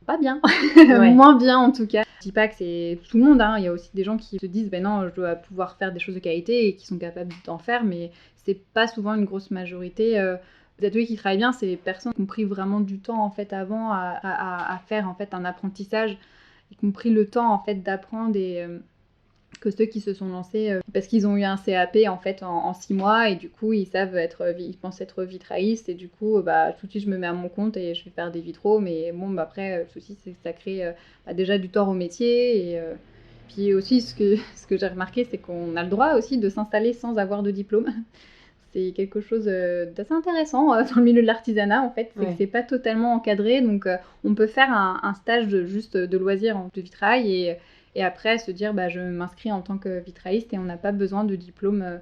pas bien. Moins bien en tout cas. Je dis pas que c'est tout le monde, hein. Il y a aussi des gens qui se disent, non, je dois pouvoir faire des choses de qualité et qui sont capables d'en faire, mais c'est pas souvent une grosse majorité. Les ateliers qui travaillent bien, c'est les personnes qui ont pris vraiment du temps en fait avant à faire en fait un apprentissage, y compris le temps en fait d'apprendre et que ceux qui se sont lancés parce qu'ils ont eu un CAP en fait en 6 mois et du coup ils pensent être vitraillistes et du coup tout de suite je me mets à mon compte et je vais faire des vitraux, mais bon après le souci c'est que ça crée déjà du tort au métier et puis aussi ce que j'ai remarqué c'est qu'on a le droit aussi de s'installer sans avoir de diplôme. C'est quelque chose d'assez intéressant dans le milieu de l'artisanat en fait, c'est que c'est pas totalement encadré, donc on peut faire un stage juste de loisir de vitrail et après se dire je m'inscris en tant que vitrailliste et on n'a pas besoin de diplôme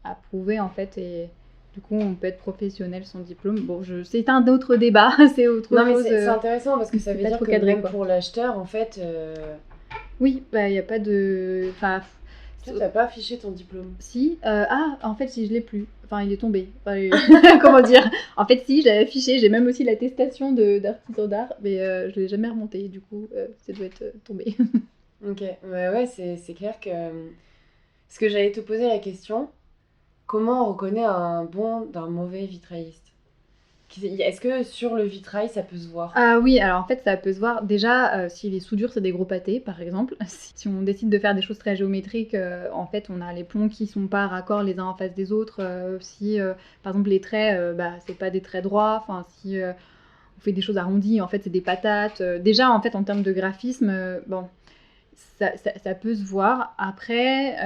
à prouver en fait, et du coup on peut être professionnel sans diplôme. Bon, c'est un autre débat, c'est autre chose. Non mais c'est intéressant parce que ça veut dire que cadré, même pour l'acheteur en fait... Oui, il n'y a pas de... Tu n'as pas affiché ton diplôme? Si. En fait, si, je l'ai plus. Enfin, il est tombé. Comment dire? En fait, si, je l'avais affiché. J'ai même aussi l'attestation d'artisan d'art, mais je ne l'ai jamais remonté. Du coup, ça doit être tombé. Ok. Ouais, c'est clair que... Parce que j'allais te poser la question, comment on reconnaît un bon d'un mauvais vitrailliste? Est-ce que sur le vitrail, ça peut se voir? Ah oui, alors en fait, ça peut se voir. Déjà, si les soudures, c'est des gros pâtés, par exemple. Si on décide de faire des choses très géométriques, en fait, on a les plombs qui sont pas raccords les uns en face des autres. Si, par exemple, les traits, c'est pas des traits droits. Enfin, si... on fait des choses arrondies, en fait c'est des patates. Déjà en fait en termes de graphisme, bon, ça peut se voir. Après,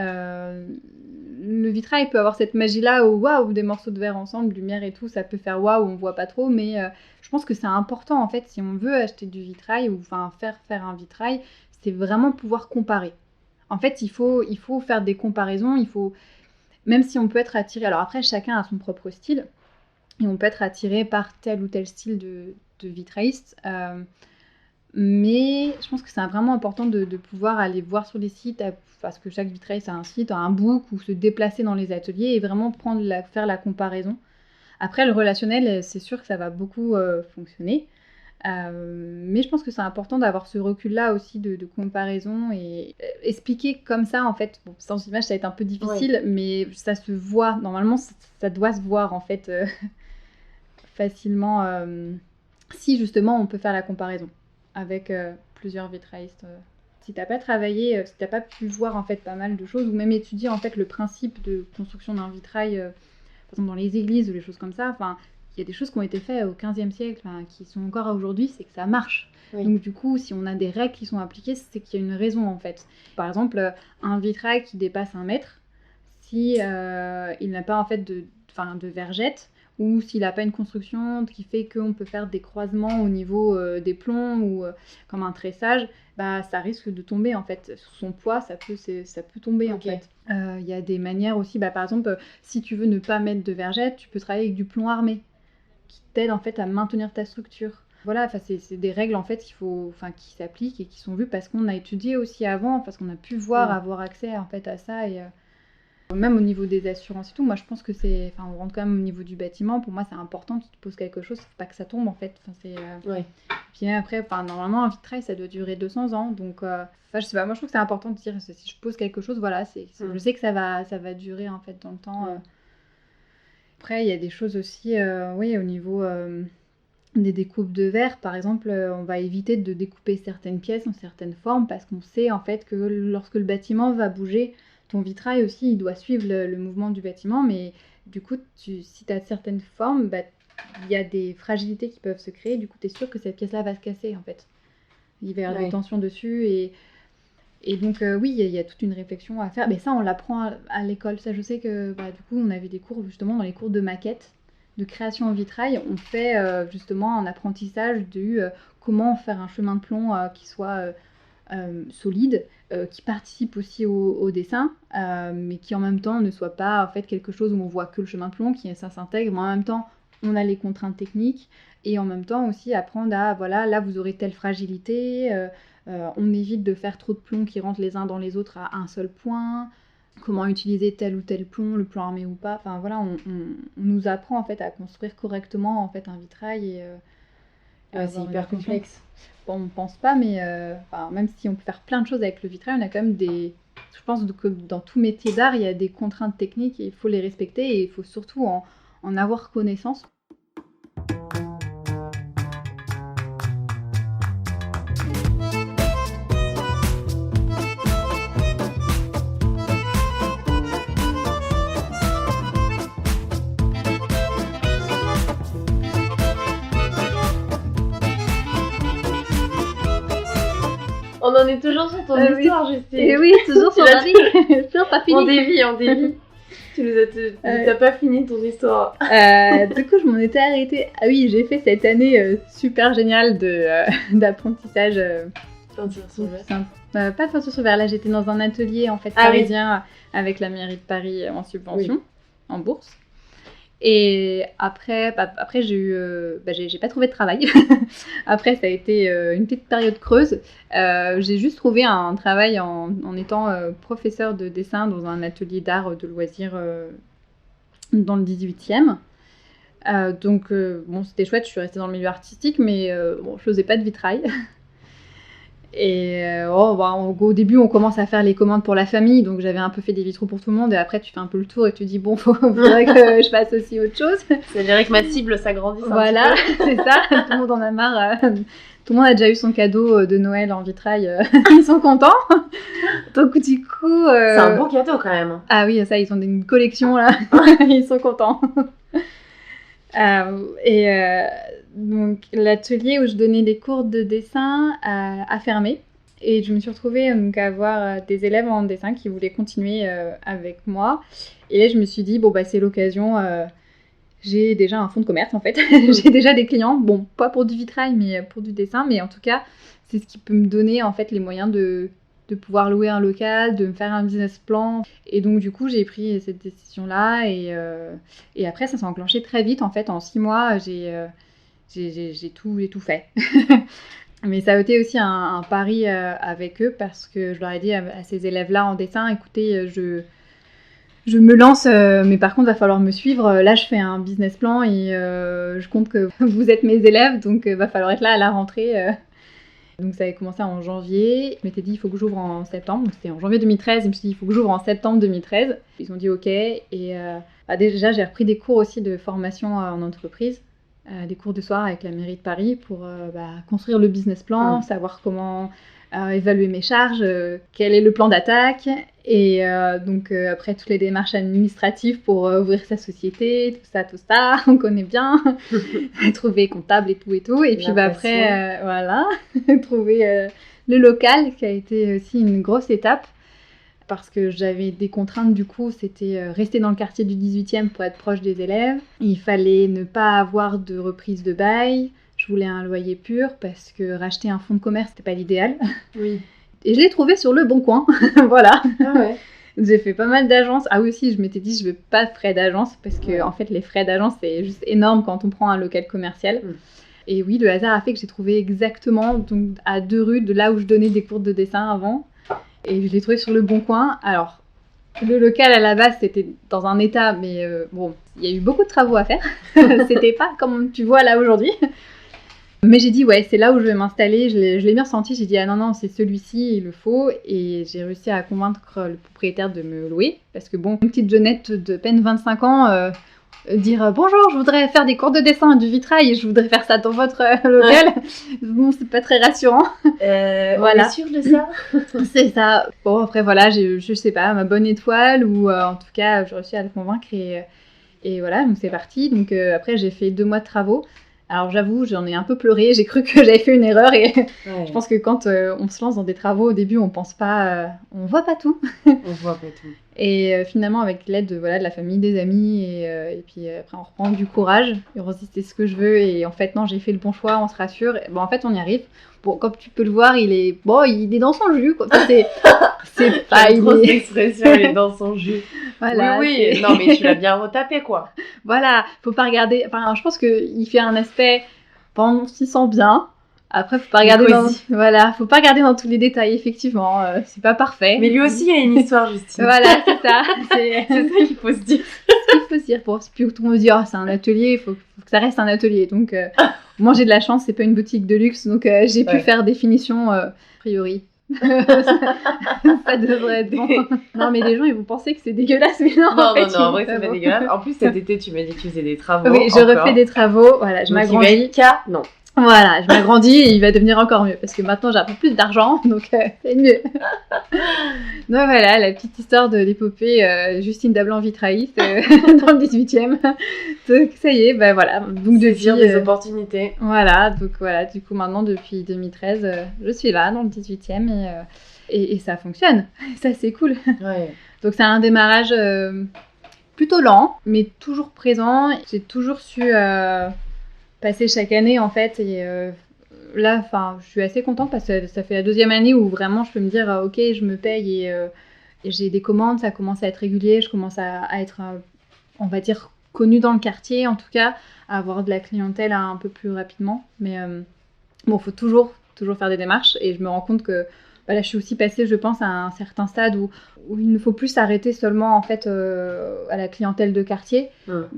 le vitrail peut avoir cette magie-là où waouh, des morceaux de verre ensemble, lumière et tout, ça peut faire waouh, on voit pas trop, mais je pense que c'est important en fait si on veut acheter du vitrail ou enfin faire un vitrail, c'est vraiment pouvoir comparer. En fait, il faut faire des comparaisons, même si on peut être attiré, alors après chacun a son propre style, et on peut être attiré par tel ou tel style de vitrailliste, mais je pense que c'est vraiment important de pouvoir aller voir sur les sites, parce que chaque vitrailliste a un site, un book, ou se déplacer dans les ateliers et vraiment faire la comparaison. Après, le relationnel, c'est sûr que ça va beaucoup fonctionner. Mais je pense que c'est important d'avoir ce recul-là aussi de comparaison et expliquer comme ça, en fait. Bon, sans image, ça va être un peu difficile, mais ça se voit. Normalement, ça doit se voir, en fait, facilement, si justement on peut faire la comparaison avec plusieurs vitraillistes. Si t'as pas travaillé, si t'as pas pu voir en fait pas mal de choses, ou même étudier en fait le principe de construction d'un vitrail, par exemple dans les églises ou les choses comme ça, enfin. Il y a des choses qui ont été faites au XVe siècle, qui sont encore aujourd'hui, c'est que ça marche. Oui. Donc du coup, si on a des règles qui sont appliquées, c'est qu'il y a une raison en fait. Par exemple, un vitrail qui dépasse 1 mètre, si il n'a pas en fait de vergette, ou s'il n'a pas une construction qui fait qu'on peut faire des croisements au niveau des plombs, ou comme un tressage, bah, ça risque de tomber en fait. Sous son poids, ça peut tomber en fait. Il y a des manières aussi, par exemple, si tu veux ne pas mettre de vergette, tu peux travailler avec du plomb armé, qui t'aide en fait à maintenir ta structure. Voilà, c'est des règles en fait qui s'appliquent et qui sont vues parce qu'on a étudié aussi avant, parce qu'on a pu voir, avoir accès en fait à ça. Et même au niveau des assurances et tout, moi je pense que on rentre quand même au niveau du bâtiment. Pour moi c'est important, tu te poses quelque chose, faut pas que ça tombe en fait. Puis après, normalement un vitrail ça doit durer 200 ans, donc je sais pas, moi je trouve que c'est important de dire si je pose quelque chose, voilà, je sais que ça va durer en fait dans le temps. Après, il y a des choses aussi, au niveau des découpes de verre. Par exemple, on va éviter de découper certaines pièces en certaines formes parce qu'on sait en fait que lorsque le bâtiment va bouger, ton vitrail aussi, il doit suivre le mouvement du bâtiment. Mais du coup, si tu as certaines formes, il y a des fragilités qui peuvent se créer. Du coup, tu es sûr que cette pièce-là va se casser en fait. Il va y avoir des tensions dessus et donc, il y a toute une réflexion à faire. Mais ça, on l'apprend à l'école. Ça, je sais que, du coup, on avait des cours, justement, dans les cours de maquette, de création en vitrail. On fait, justement, un apprentissage de comment faire un chemin de plomb qui soit solide, qui participe aussi au dessin, mais qui, en même temps, ne soit pas, en fait, quelque chose où on voit que le chemin de plomb, ça s'intègre. Mais en même temps, on a les contraintes techniques. Et en même temps, aussi, apprendre à, voilà, là, vous aurez telle fragilité... on évite de faire trop de plombs qui rentrent les uns dans les autres à un seul point. Comment utiliser tel ou tel plomb, le plomb armé ou pas. Enfin voilà, on nous apprend en fait à construire correctement en fait un vitrail c'est hyper complexe. Bon, on pense pas, mais même si on peut faire plein de choses avec le vitrail, on a quand même je pense que dans tout métier d'art, il y a des contraintes techniques et il faut les respecter et il faut surtout en avoir connaissance. On en est toujours sur ton histoire, Justine. Et oui, toujours sur la vie. Toujours pas fini. On dévie. T'as pas fini ton histoire. Du coup, je m'en étais arrêtée. Ah oui, j'ai fait cette année super géniale d'apprentissage. Peinture sur verre. Pas de peinture sur verre. Là, j'étais dans un atelier en fait parisien avec la mairie de Paris en subvention, en bourse. Et après j'ai pas trouvé de travail. Après, ça a été une petite période creuse. J'ai juste trouvé un travail en étant professeur de dessin dans un atelier d'art de loisirs dans le 18e. Donc, c'était chouette, je suis restée dans le milieu artistique, mais je faisais pas de vitrail. Et au début, on commence à faire les commandes pour la famille, donc j'avais un peu fait des vitraux pour tout le monde, et après tu fais un peu le tour et tu dis faudrait que je fasse aussi autre chose. C'est-à-dire que ma cible s'agrandit. Voilà, c'est ça, tout le monde en a marre. Tout le monde a déjà eu son cadeau de Noël en vitrail, ils sont contents. Donc du coup... C'est un bon cadeau quand même. Ah oui, ça, ils ont une collection là, ils sont contents. Donc l'atelier où je donnais des cours de dessin a fermé. Et je me suis retrouvée donc, à avoir des élèves en dessin qui voulaient continuer avec moi. Et là, je me suis dit, bon, bah, c'est l'occasion. J'ai déjà un fonds de commerce, en fait. J'ai déjà des clients. Bon, pas pour du vitrail, mais pour du dessin. Mais en tout cas, c'est ce qui peut me donner, en fait, les moyens de pouvoir louer un local, de me faire un business plan. Et donc, du coup, j'ai pris cette décision-là. Et après, ça s'est enclenché très vite. En fait, en 6 mois, j'ai tout fait. Mais ça a été aussi un pari avec eux parce que je leur ai dit à ces élèves-là en dessin, écoutez, je me lance, mais par contre, il va falloir me suivre. Là, je fais un business plan et je compte que vous êtes mes élèves, donc il va falloir être là à la rentrée. Donc ça avait commencé en janvier. Je m'étais dit, il faut que j'ouvre en septembre. Donc, c'était en janvier 2013. Je me suis dit, il faut que j'ouvre en septembre 2013. Ils ont dit OK. Et déjà, j'ai repris des cours aussi de formation en entreprise. Des cours de soir avec la mairie de Paris pour construire le business plan, savoir comment évaluer mes charges, quel est le plan d'attaque et donc après toutes les démarches administratives pour ouvrir sa société, tout ça, on connaît bien, trouver comptable et tout et puis après voilà, trouver le local qui a été aussi une grosse étape. Parce que j'avais des contraintes, du coup, c'était rester dans le quartier du 18e pour être proche des élèves. Il fallait ne pas avoir de reprise de bail. Je voulais un loyer pur parce que racheter un fonds de commerce, c'était pas l'idéal. Oui. Et je l'ai trouvé sur Le Bon Coin, voilà. Ah ouais. J'ai fait pas mal d'agences. Ah oui, aussi, je m'étais dit, je veux pas de frais d'agence parce que, en fait, les frais d'agence, c'est juste énorme quand on prend un local commercial. Et oui, le hasard a fait que j'ai trouvé exactement donc, à 2 rues de là où je donnais des cours de dessin avant. Et je l'ai trouvé sur Le Bon Coin. Alors, le local à la base, c'était dans un état, mais bon, il y a eu beaucoup de travaux à faire. C'était pas comme tu vois là aujourd'hui. Mais j'ai dit, ouais, c'est là où je vais m'installer. Je l'ai bien ressenti. J'ai dit, ah non, c'est celui-ci, il le faut. Et j'ai réussi à convaincre le propriétaire de me louer. Parce que bon, une petite jeunette de peine 25 ans... dire bonjour, je voudrais faire des cours de dessin et du vitrail et je voudrais faire ça dans votre local. Bon, c'est pas très rassurant. Voilà. On est sûr de ça? C'est ça. Bon, après, voilà, je sais pas, ma bonne étoile ou en tout cas, j'ai réussi à le convaincre et voilà, donc c'est parti. Donc après, j'ai fait 2 mois de travaux. Alors j'avoue, j'en ai un peu pleuré, j'ai cru que j'avais fait une erreur et je pense que quand on se lance dans des travaux au début, on pense pas, on voit pas tout. On voit pas tout. Et finalement, avec l'aide de la famille, des amis, et puis après on reprend du courage et on se dit c'est ce que je veux et en fait non, j'ai fait le bon choix, on se rassure. Et, bon, en fait on y arrive. Bon, comme tu peux le voir, il est dans son jus quoi. C'est pas une grosse expression, il est dans son jus. Voilà, oui. Non mais tu l'as bien retapé quoi. Voilà, faut pas regarder. Enfin, je pense qu'il fait un aspect. On s'y sent bien. Après, faut pas regarder faut pas regarder dans tous les détails, effectivement. C'est pas parfait. Mais lui aussi, il a une histoire, Justine. Voilà, c'est ça. C'est ça qu'il faut se dire. Il faut se dire. Pour plus que tout le monde me dise, c'est un atelier, il faut que ça reste un atelier. Donc, moi, j'ai de la chance, c'est pas une boutique de luxe. Donc, j'ai pu faire des finitions a priori. Ça devrait être bon. Non, mais les gens, ils vont penser que c'est dégueulasse. Mais non, en vrai, c'est pas dégueulasse. En plus, cet été, tu m'as dit que tu faisais des travaux. Oui, je refais des travaux. Voilà, je m'agrandis. Non. Voilà, je m'agrandis et il va devenir encore mieux parce que maintenant j'ai un peu plus d'argent, donc c'est mieux. Donc voilà, la petite histoire de l'épopée Justine Dablan vitrailliste dans le 18e. Donc ça y est, voilà. Donc saisir des opportunités. Voilà, donc voilà, du coup maintenant depuis 2013, je suis là dans le 18e et ça fonctionne. Ça c'est cool. Ouais. Donc c'est un démarrage plutôt lent, mais toujours présent. J'ai toujours su... passer chaque année en fait et là je suis assez contente parce que ça fait la 2e année où vraiment je peux me dire ok je me paye et j'ai des commandes, ça commence à être régulier, je commence à être on va dire connue dans le quartier en tout cas, à avoir de la clientèle un peu plus rapidement mais bon faut toujours faire des démarches et je me rends compte que là je suis aussi passée je pense à un certain stade où il ne faut plus s'arrêter seulement en fait à la clientèle de quartier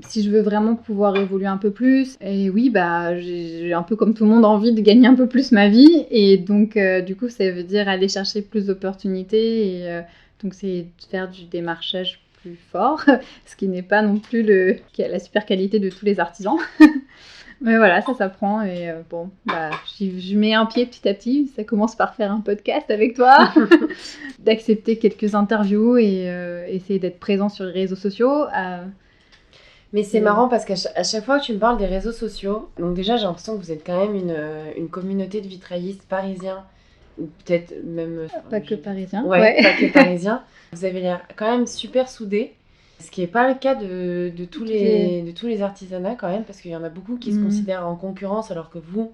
si je veux vraiment pouvoir évoluer un peu plus et oui j'ai un peu comme tout le monde envie de gagner un peu plus ma vie et donc du coup ça veut dire aller chercher plus d'opportunités et donc c'est faire du démarchage plus fort ce qui n'est pas non plus la super qualité de tous les artisans. Mais voilà, ça s'apprend et je mets un pied petit à petit. Ça commence par faire un podcast avec toi, d'accepter quelques interviews et essayer d'être présent sur les réseaux sociaux. Mais c'est marrant parce qu'à chaque fois que tu me parles des réseaux sociaux, donc déjà j'ai l'impression que vous êtes quand même une communauté de vitraillistes parisiens, ou peut-être même... Pas que parisiens. Ouais, pas que parisiens. Vous avez l'air quand même super soudés, ce qui n'est pas le cas de tous les artisanats quand même, parce qu'il y en a beaucoup qui se considèrent en concurrence alors que vous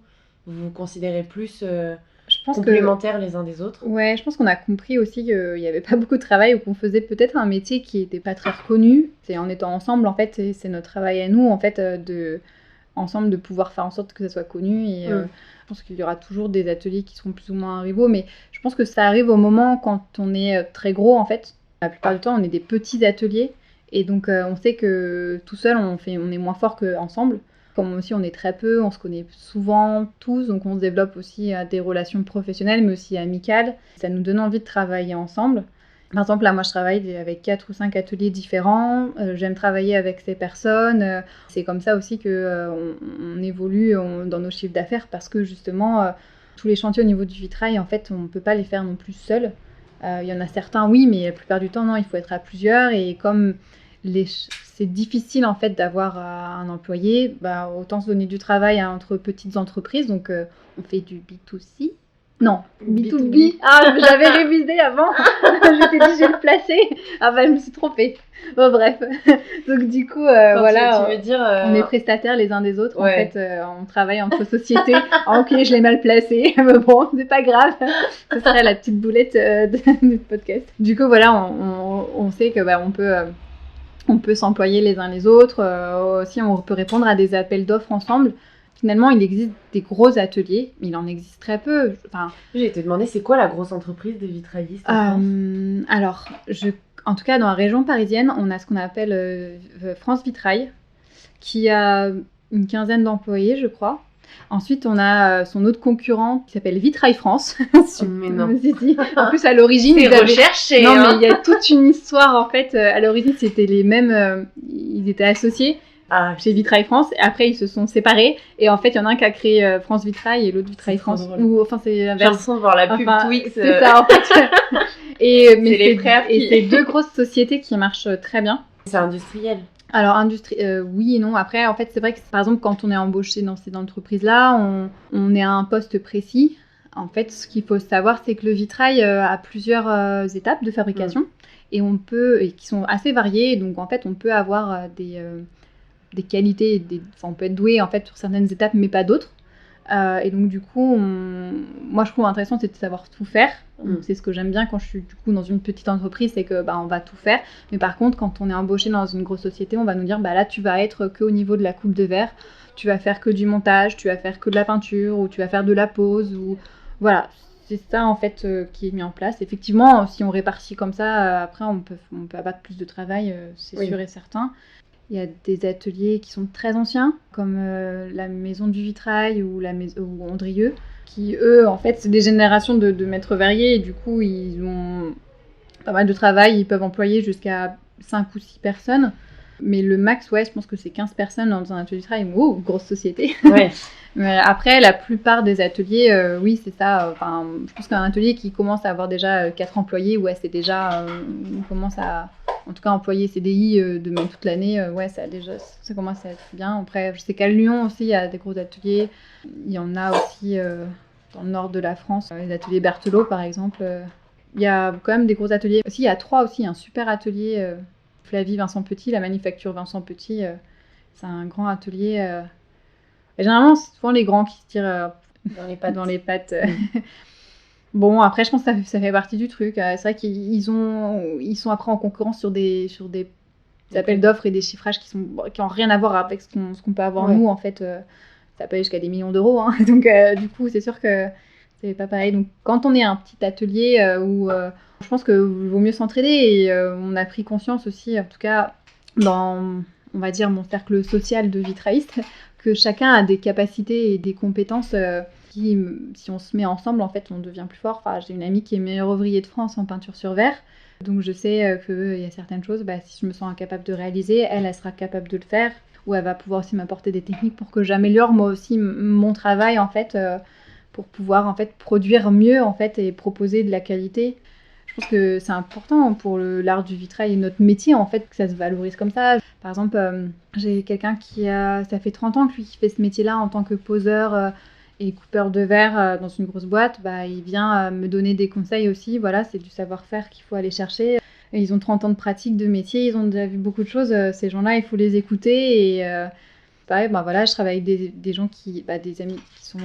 vous considérez plus complémentaires les uns des autres. Ouais, je pense qu'on a compris aussi qu'il n'y avait pas beaucoup de travail ou qu'on faisait peut-être un métier qui n'était pas très reconnu. C'est en étant ensemble, en fait, c'est notre travail à nous, en fait, ensemble de pouvoir faire en sorte que ça soit connu. Et je pense qu'il y aura toujours des ateliers qui seront plus ou moins rivaux, mais je pense que ça arrive au moment quand on est très gros, en fait. La plupart du temps, on est des petits ateliers. Et donc, on sait que tout seul, on est moins fort qu'ensemble. Comme aussi, on est très peu, on se connaît souvent tous, donc on se développe aussi des relations professionnelles, mais aussi amicales. Ça nous donne envie de travailler ensemble. Par exemple, là, moi, je travaille avec 4 ou 5 ateliers différents. J'aime travailler avec ces personnes. C'est comme ça aussi qu'on évolue dans nos chiffres d'affaires, parce que justement, tous les chantiers au niveau du vitrail, en fait, on ne peut pas les faire non plus seuls. Il y en a certains, oui, mais la plupart du temps, non, il faut être à plusieurs. Et comme c'est difficile en fait d'avoir un employé, autant se donner du travail entre petites entreprises. Donc on fait du B2C. Non, B2B. Ah, j'avais révisé avant. Je t'ai dit, je vais le placer. Ah je me suis trompée. Bon, bref. Donc du coup, voilà. Tu veux dire, on est prestataires les uns des autres. Ouais. En fait, on travaille entre sociétés. Ok, je l'ai mal placé. Mais bon, c'est pas grave. Ce serait la petite boulette du podcast. Du coup, voilà, on sait que on peut s'employer les uns les autres. Aussi, on peut répondre à des appels d'offres ensemble. Finalement, il existe des gros ateliers, mais il en existe très peu. J'ai te demandé, c'est quoi la grosse entreprise de vitraillistes en France ? Alors, en tout cas, dans la région parisienne, on a ce qu'on appelle France Vitrail, qui a une 15aine d'employés, je crois. Ensuite, on a son autre concurrent qui s'appelle Vitrail France. Mais non. En plus, à l'origine, c'est recherché. Non, mais il y a toute une histoire, en fait. À l'origine, c'était les mêmes... ils étaient associés chez Vitrail France. Et après, ils se sont séparés. Et en fait, il y en a un qui a créé France Vitrail et l'autre Vitrail France. C'est J'ai l'impression de voir la pub Twix. C'est ça, en fait. C'est deux grosses sociétés qui marchent très bien. C'est industriel. Alors, oui et non. Après, en fait, c'est vrai que, par exemple, quand on est embauché dans ces entreprises-là, on est à un poste précis. En fait, ce qu'il faut savoir, c'est que le vitrail a plusieurs étapes de fabrication et qui sont assez variées. Donc, en fait, on peut avoir des qualités, on peut être doué en fait sur certaines étapes, mais pas d'autres. Et donc, du coup, moi, je trouve intéressant, c'est de savoir tout faire. Donc, c'est ce que j'aime bien quand je suis du coup dans une petite entreprise, c'est que on va tout faire. Mais par contre, quand on est embauché dans une grosse société, on va nous dire là, tu vas être que au niveau de la coupe de verre, tu vas faire que du montage, tu vas faire que de la peinture, ou tu vas faire de la pose, ou voilà. C'est ça en fait qui est mis en place. Effectivement, si on répartit comme ça, après on peut abattre plus de travail, c'est sûr et certain. Il y a des ateliers qui sont très anciens, comme la Maison du Vitrail ou Andrieux, qui, eux, en fait, c'est des générations de maîtres verriers, et du coup, ils ont pas mal de travail, ils peuvent employer jusqu'à 5 ou 6 personnes. Mais le max, je pense que c'est 15 personnes dans un atelier de travail. Oh, grosse société. Ouais. Mais après, la plupart des ateliers, oui, c'est ça. Je pense qu'un atelier qui commence à avoir déjà 4 employés, c'est déjà... on commence à, en tout cas, employer CDI de même toute l'année. Ça commence à être bien. Après, je sais qu'à Lyon aussi, il y a des gros ateliers. Il y en a aussi dans le nord de la France, les ateliers Berthelot, par exemple. Il y a quand même des gros ateliers. Aussi, il y a 3 aussi, un super atelier... Flavie Vincent Petit, la manufacture Vincent Petit, c'est un grand atelier. Et généralement, c'est souvent les grands qui se tirent dans les pattes. Bon, après, je pense que ça fait partie du truc. C'est vrai qu'ils sont après en concurrence sur des appels d'offres et des chiffrages qui ont rien à voir avec ce qu'on peut avoir nous. En fait, ça peut aller jusqu'à des millions d'euros. Hein. Donc, du coup, c'est sûr que c'est pas pareil. Donc, quand on est un petit atelier où... je pense qu'il vaut mieux s'entraider et on a pris conscience aussi, en tout cas dans, on va dire, mon cercle social de vitraillistes, que chacun a des capacités et des compétences qui, si on se met ensemble, en fait, on devient plus fort. J'ai une amie qui est meilleure ouvrier de France en peinture sur verre, donc je sais qu'il y a certaines choses, si je me sens incapable de réaliser, elle sera capable de le faire, ou elle va pouvoir aussi m'apporter des techniques pour que j'améliore moi aussi mon travail, en fait, pour pouvoir en fait produire mieux en fait et proposer de la qualité. Je pense que c'est important pour l'art du vitrail et notre métier, en fait, que ça se valorise comme ça. Par exemple, j'ai quelqu'un ça fait 30 ans que lui qui fait ce métier-là en tant que poseur et coupeur de verre dans une grosse boîte. Il vient me donner des conseils aussi. Voilà, c'est du savoir-faire qu'il faut aller chercher. Et ils ont 30 ans de pratique de métier, ils ont déjà vu beaucoup de choses. Ces gens-là, il faut les écouter. Et pareil, voilà, je travaille avec des gens des amis qui sont...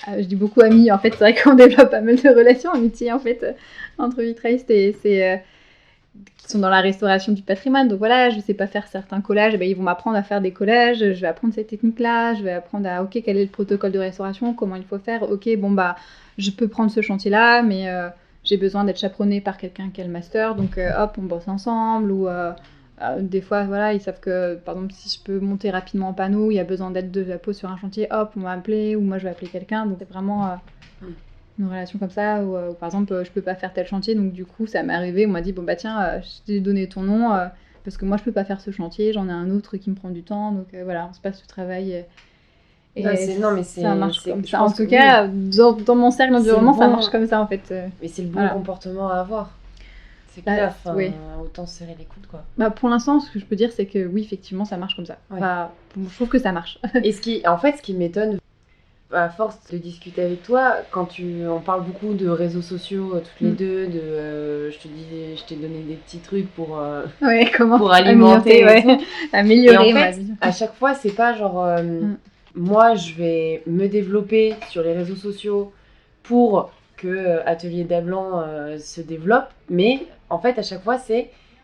je dis beaucoup amis, en fait, c'est vrai qu'on développe pas mal de relations amitiés, en fait, entre vitraillistes qui sont dans la restauration du patrimoine. Donc voilà, je sais pas faire certains collages, ils vont m'apprendre à faire des collages, je vais apprendre cette technique-là, je vais apprendre quel est le protocole de restauration, comment il faut faire. Je peux prendre ce chantier-là, mais j'ai besoin d'être chaperonnée par quelqu'un qui a le master, donc hop, on bosse ensemble, ou... des fois, voilà, ils savent que, par exemple, si je peux monter rapidement en panneau, il y a besoin d'aide de la pose sur un chantier, hop, on va m'appeler, ou moi je vais appeler quelqu'un. Donc c'est vraiment une relation comme ça, où par exemple, je peux pas faire tel chantier, donc du coup, ça m'est arrivé, on m'a dit, tiens, je t'ai donné ton nom, parce que moi je peux pas faire ce chantier, j'en ai un autre qui me prend du temps, donc voilà, on se passe le travail. Ça marche comme ça. En tout cas, dans mon cercle d'environnement, ça marche comme ça en fait. Mais c'est le bon comportement à avoir. C'est clair, autant serrer les coudes, quoi. Pour l'instant, ce que je peux dire, c'est que oui, effectivement, ça marche comme ça. Ouais. Je trouve que ça marche. Et ce qui m'étonne, à force de discuter avec toi, on parle beaucoup de réseaux sociaux, toutes les deux, je t'ai donné des petits trucs pour alimenter, améliorer et en fait, à chaque fois, c'est pas genre, moi, je vais me développer sur les réseaux sociaux pour que Atelier d'Ablanc se développe, mais en fait à chaque fois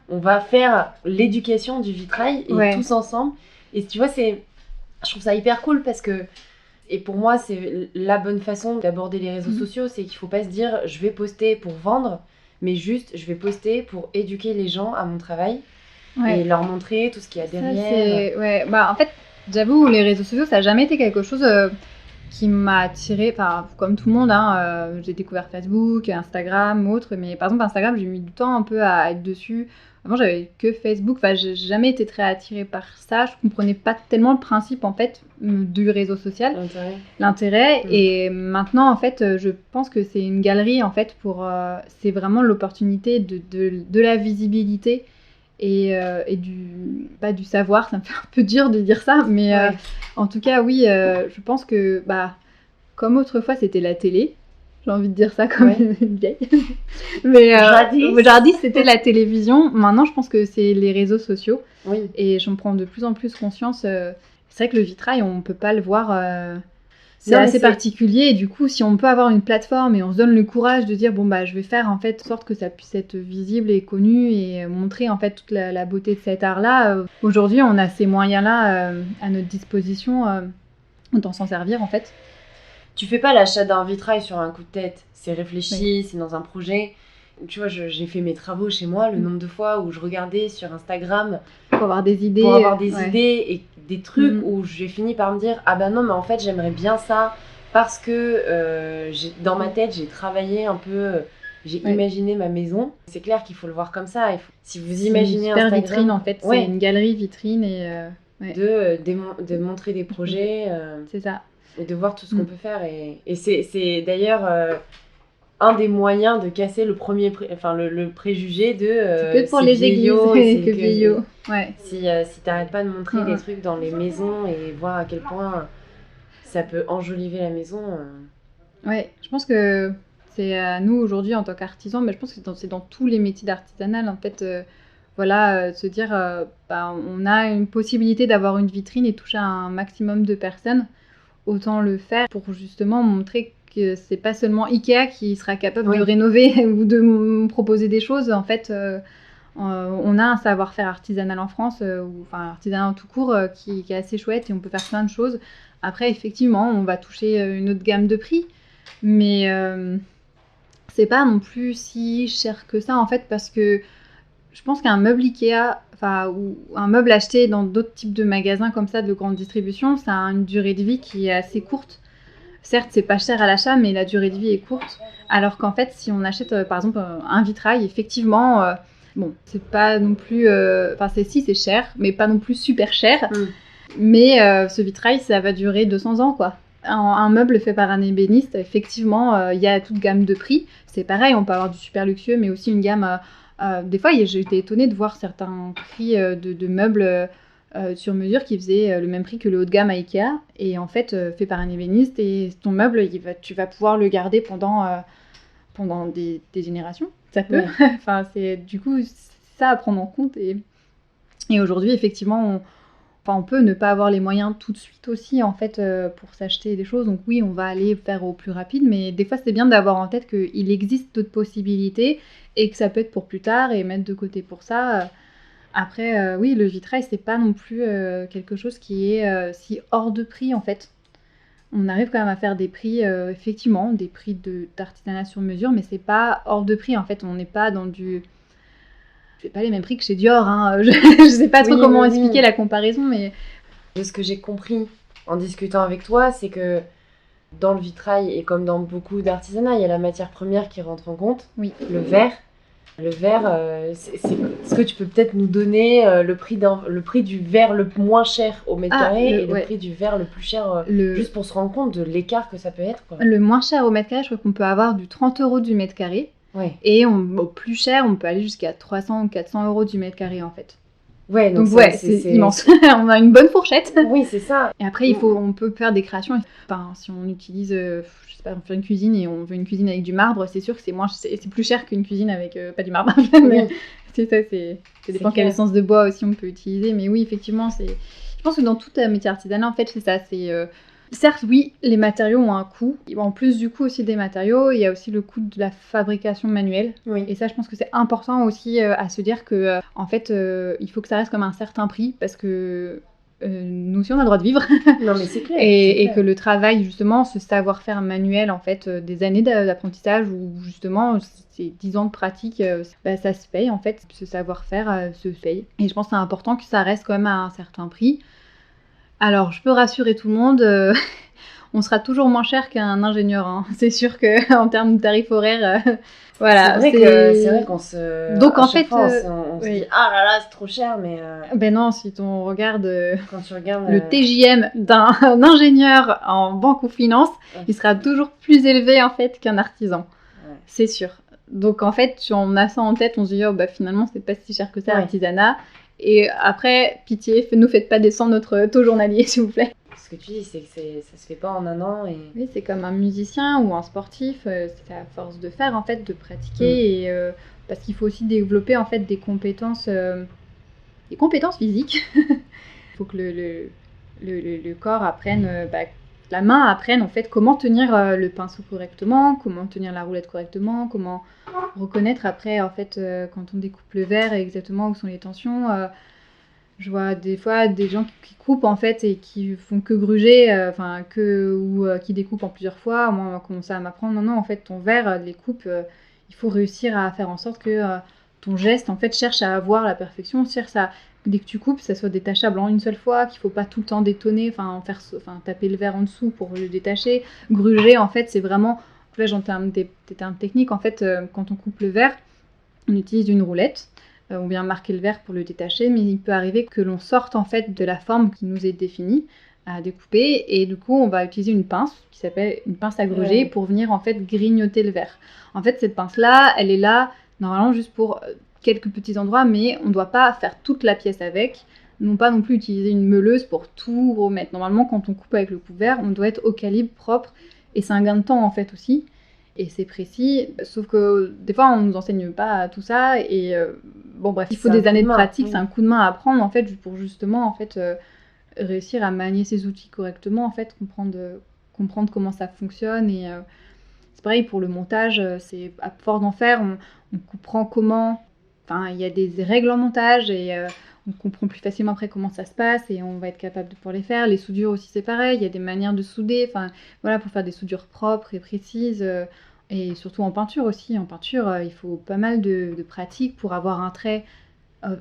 on va faire l'éducation du vitrail et tous ensemble, et tu vois, je trouve ça hyper cool, parce que, et pour moi c'est la bonne façon d'aborder les réseaux sociaux, c'est qu'il faut pas se dire je vais poster pour vendre, mais juste je vais poster pour éduquer les gens à mon travail et leur montrer tout ce qu'il y a derrière. En fait, j'avoue, les réseaux sociaux, ça n'a jamais été quelque chose qui m'a attirée, comme tout le monde, j'ai découvert Facebook, Instagram, autres, mais par exemple Instagram, j'ai mis du temps un peu à être dessus. Avant, j'avais que Facebook, j'ai jamais été très attirée par ça, je comprenais pas tellement le principe en fait du réseau social, l'intérêt. Et maintenant en fait, je pense que c'est une galerie en fait c'est vraiment l'opportunité de la visibilité et du savoir. Ça me fait un peu dur de dire ça, mais en tout cas oui, je pense que comme autrefois c'était la télé, j'ai envie de dire ça comme une vieille, mais jadis c'était la télévision. Maintenant je pense que c'est les réseaux sociaux, et j'en prends de plus en plus conscience. C'est vrai que le vitrail, on peut pas le voir, c'est assez particulier, et du coup si on peut avoir une plateforme et on se donne le courage de dire je vais faire en fait en sorte que ça puisse être visible et connu et montrer en fait toute la beauté de cet art là, aujourd'hui on a ces moyens là à notre disposition, autant s'en servir en fait. Tu fais pas l'achat d'un vitrail sur un coup de tête, c'est réfléchi, c'est dans un projet. Tu vois, j'ai fait mes travaux chez moi, le nombre de fois où je regardais sur Instagram pour avoir des idées, idées et des trucs où j'ai fini par me dire non, mais en fait j'aimerais bien ça, parce que dans ma tête j'ai travaillé un peu, j'ai imaginé ma maison. C'est clair qu'il faut le voir comme ça. Si vous imaginez une super Instagram, vitrine en fait, c'est une galerie vitrine, et de montrer des projets, c'est ça, et de voir tout ce qu'on peut faire, et c'est d'ailleurs un des moyens de casser le préjugé de c'est que pour les églises, c'est que vieillot. Si t'arrêtes pas de montrer des trucs dans les maisons et voir à quel point ça peut enjoliver la maison. Je pense que c'est à nous aujourd'hui en tant qu'artisans, mais je pense que c'est dans tous les métiers d'artisanal en fait, se dire on a une possibilité d'avoir une vitrine et toucher à un maximum de personnes, autant le faire pour justement montrer que c'est pas seulement Ikea qui sera capable de rénover ou de me proposer des choses. En fait, on a un savoir-faire artisanal en France, artisanal tout court, qui est assez chouette, et on peut faire plein de choses. Après, effectivement, on va toucher une autre gamme de prix, mais c'est pas non plus si cher que ça en fait, parce que je pense qu'un meuble Ikea, ou un meuble acheté dans d'autres types de magasins comme ça de grande distribution, ça a une durée de vie qui est assez courte. Certes, c'est pas cher à l'achat, mais la durée de vie est courte. Alors qu'en fait, si on achète par exemple un vitrail, effectivement, c'est pas non plus, c'est cher, mais pas non plus super cher. Mais ce vitrail, ça va durer 200 ans, quoi. Un meuble fait par un ébéniste, effectivement, il y a toute gamme de prix. C'est pareil, on peut avoir du super luxueux, mais aussi une gamme... des fois, j'ai été étonnée de voir certains prix de meubles sur mesure qui faisaient le même prix que le haut de gamme à Ikea. Et en fait, fait par un ébéniste. Et ton meuble, tu vas pouvoir le garder pendant des générations. Ça peut. Enfin, du coup, c'est ça à prendre en compte. Et aujourd'hui, effectivement, on peut ne pas avoir les moyens tout de suite aussi, en fait, pour s'acheter des choses. Donc oui, on va aller faire au plus rapide, mais des fois, c'est bien d'avoir en tête qu'il existe d'autres possibilités et que ça peut être pour plus tard et mettre de côté pour ça. Après, oui, le vitrail, c'est pas non plus quelque chose qui est si hors de prix, en fait. On arrive quand même à faire des prix, effectivement, des prix d'artisanat sur mesure, mais c'est pas hors de prix, en fait. On n'est pas dans du... C'est pas les mêmes prix que chez Dior, hein. Je sais pas trop comment expliquer la comparaison, mais... De ce que j'ai compris en discutant avec toi, c'est que dans le vitrail, et comme dans beaucoup d'artisanat, il y a la matière première qui rentre en compte, le verre. Le verre, est-ce que tu peux peut-être nous donner le prix du verre le moins cher au mètre carré et le prix du verre le plus cher, juste pour se rendre compte de l'écart que ça peut être, quoi. Le moins cher au mètre carré, je crois qu'on peut avoir du 30 € du mètre carré. Ouais. Et au plus cher, on peut aller jusqu'à 300 ou 400 € du mètre carré, en fait. Ouais, donc c'est immense. On a une bonne fourchette. Oui, c'est ça. Et après, on peut faire des créations. Enfin, si on utilise, je sais pas, on fait une cuisine et on veut une cuisine avec du marbre, c'est sûr que c'est plus cher qu'une cuisine avec pas du marbre. Mais c'est ça, ça dépend quelle essence de bois aussi on peut utiliser. Mais oui, effectivement, je pense que dans tout métier artisanal, en fait, c'est ça. Certes, oui, les matériaux ont un coût. En plus du coût aussi des matériaux, il y a aussi le coût de la fabrication manuelle. Oui. Et ça, je pense que c'est important aussi à se dire que, en fait, il faut que ça reste comme un certain prix parce que nous aussi, on a le droit de vivre. Non, mais c'est clair. Et que le travail, justement, ce savoir-faire manuel, en fait, des années d'apprentissage où, justement, c'est 10 ans de pratique, ça se paye, en fait. Ce savoir-faire se paye. Et je pense que c'est important que ça reste quand même à un certain prix. Alors, je peux rassurer tout le monde, on sera toujours moins cher qu'un ingénieur. Hein. C'est sûr qu'en termes de tarifs horaires, voilà. C'est vrai qu'on se... Donc, en fait, on se dit « Ah là là, c'est trop cher », mais... Ben non, si on regarde quand tu regardes le TJM d'un ingénieur en banque ou finance, il sera toujours plus élevé, en fait, qu'un artisan. Ouais. C'est sûr. Donc, en fait, si on a ça en tête, on se dit « Oh, bah finalement, c'est pas si cher que ça, l'artisanat ». Et après, pitié, ne faites pas descendre notre taux journalier, s'il vous plaît. Ce que tu dis, c'est que ça se fait pas en un an. Oui, c'est comme un musicien ou un sportif, c'est à force de faire, en fait, de pratiquer. Et, parce qu'il faut aussi développer, en fait, des compétences physiques. Il faut que le corps apprenne, la main apprenne, en fait, comment tenir le pinceau correctement, comment tenir la roulette correctement, comment reconnaître après, en fait, quand on découpe le verre, exactement où sont les tensions. Je vois des fois des gens qui coupent, en fait, et qui font que gruger, ou qui découpent en plusieurs fois. Moi, on a commencé à m'apprendre, non, en fait, ton verre, les coupes, il faut réussir à faire en sorte que ton geste, en fait, cherche à avoir la perfection, dès que tu coupes, ça soit détachable en une seule fois, qu'il faut pas tout le temps détonner, taper le verre en dessous pour le détacher. Gruger, en fait, c'est vraiment, là j'en termes des termes techniques, en fait, quand on coupe le verre, on utilise une roulette, on vient marquer le verre pour le détacher, mais il peut arriver que l'on sorte, en fait, de la forme qui nous est définie à découper, et du coup, on va utiliser une pince qui s'appelle une pince à gruger pour venir, en fait, grignoter le verre. En fait, cette pince-là, elle est là, normalement, juste pour quelques petits endroits, mais on ne doit pas faire toute la pièce avec, non pas non plus utiliser une meuleuse pour tout remettre. Normalement, quand on coupe avec le coupe-verre, on doit être au calibre propre, et c'est un gain de temps, en fait, aussi, et c'est précis, sauf que des fois, on ne nous enseigne pas tout ça, et bref, il faut des années de pratique, c'est un coup de main à apprendre, en fait, pour justement, en fait, réussir à manier ces outils correctement, en fait, comprendre comment ça fonctionne, et c'est pareil pour le montage, c'est à force d'en faire, on comprend comment... Enfin, il y a des règles en montage et on comprend plus facilement après comment ça se passe et on va être capable de pouvoir les faire. Les soudures aussi, c'est pareil. Il y a des manières de souder, pour faire des soudures propres et précises. Et surtout en peinture aussi. En peinture, il faut pas mal de pratique pour avoir un trait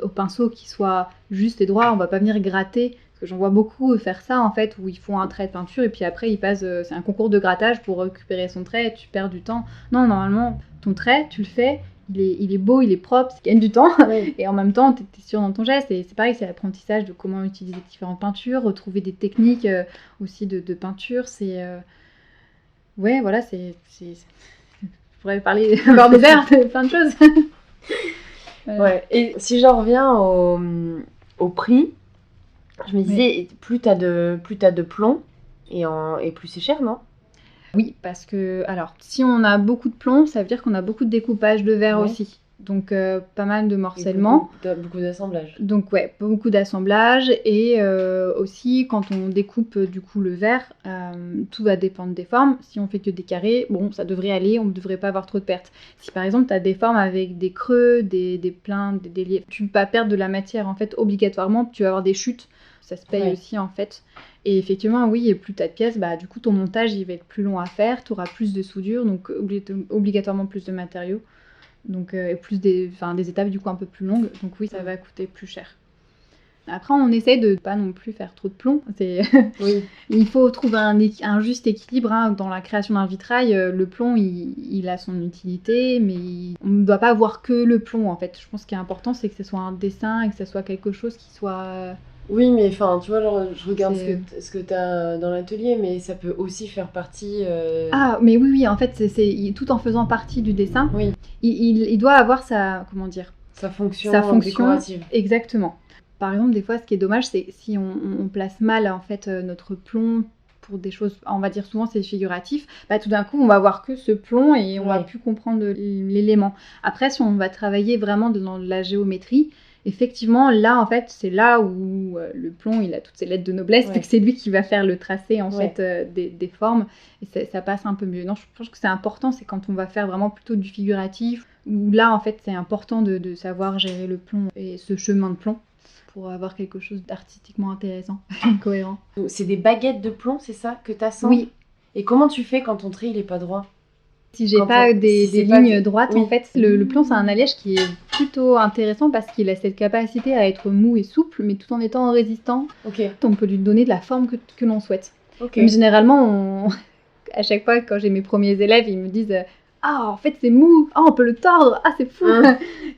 au pinceau qui soit juste et droit. On va pas venir gratter. Parce que j'en vois beaucoup faire ça, en fait, où ils font un trait de peinture et puis après, ils passent... c'est un concours de grattage pour récupérer son trait et tu perds du temps. Non, normalement, ton trait, tu le fais... il est beau, il est propre, ça gagne du temps. Oui. Et en même temps, tu es sûr dans ton geste. Et c'est pareil, c'est l'apprentissage de comment utiliser différentes peintures, retrouver des techniques aussi de peinture. C'est... Ouais, voilà, je pourrais parler encore des heures, de plein de choses. Ouais. Et si j'en reviens au prix, je me disais, plus t'as de plomb, et plus c'est cher, non? Oui, parce que, alors, si on a beaucoup de plomb, ça veut dire qu'on a beaucoup de découpage de verre aussi. Donc, pas mal de morcellement. Beaucoup d'assemblage. Donc, ouais, beaucoup d'assemblage. Et aussi, quand on découpe du coup le verre, tout va dépendre des formes. Si on fait que des carrés, bon, ça devrait aller, on ne devrait pas avoir trop de pertes. Si par exemple, tu as des formes avec des creux, des pleins, des liés, tu ne peux pas perdre de la matière en fait, obligatoirement, tu vas avoir des chutes. Ça se paye aussi en fait. Et effectivement, oui, et plus tu as de pièces, bah, du coup, ton montage il va être plus long à faire, tu auras plus de soudure, donc obligatoirement plus de matériaux. Donc, plus des étapes du coup un peu plus longues. Donc oui, ça va coûter plus cher. Après, on essaye de ne pas non plus faire trop de plomb. Oui. Il faut trouver un juste équilibre hein. Dans la création d'un vitrail. Le plomb, il a son utilité, mais on ne doit pas avoir que le plomb en fait. Je pense qu'il est important, c'est que ce soit un dessin et que ce soit quelque chose qui soit... Oui, mais enfin, tu vois, genre, je regarde ce que tu as dans l'atelier, mais ça peut aussi faire partie... Ah, mais oui, en fait, c'est tout en faisant partie du dessin, oui. il doit avoir sa... Comment dire ? Sa fonction décorative. Exactement. Par exemple, des fois, ce qui est dommage, c'est si on place mal, en fait, notre plomb pour des choses... On va dire souvent, c'est figuratif. Bah, tout d'un coup, on va voir que ce plomb et on va plus comprendre l'élément. Après, si on va travailler vraiment dans la géométrie... Effectivement, là, en fait, c'est là où le plomb, il a toutes ses lettres de noblesse, et que c'est lui qui va faire le tracé, en fait, des formes, et ça passe un peu mieux. Non, je pense que c'est important, c'est quand on va faire vraiment plutôt du figuratif, où là, en fait, c'est important de savoir gérer le plomb et ce chemin de plomb pour avoir quelque chose d'artistiquement intéressant, cohérent. C'est des baguettes de plomb, c'est ça, que tu as sans ? Oui. Et comment tu fais quand ton trait, il est pas droit ? Si j'ai pas des lignes droites, en fait, le plomb, c'est un alliage qui est plutôt intéressant parce qu'il a cette capacité à être mou et souple, mais tout en étant résistant. On peut lui donner de la forme que l'on souhaite. Mais généralement, à chaque fois, quand j'ai mes premiers élèves, ils me disent « Ah, en fait, c'est mou. Ah, on peut le tordre. Ah, c'est fou. »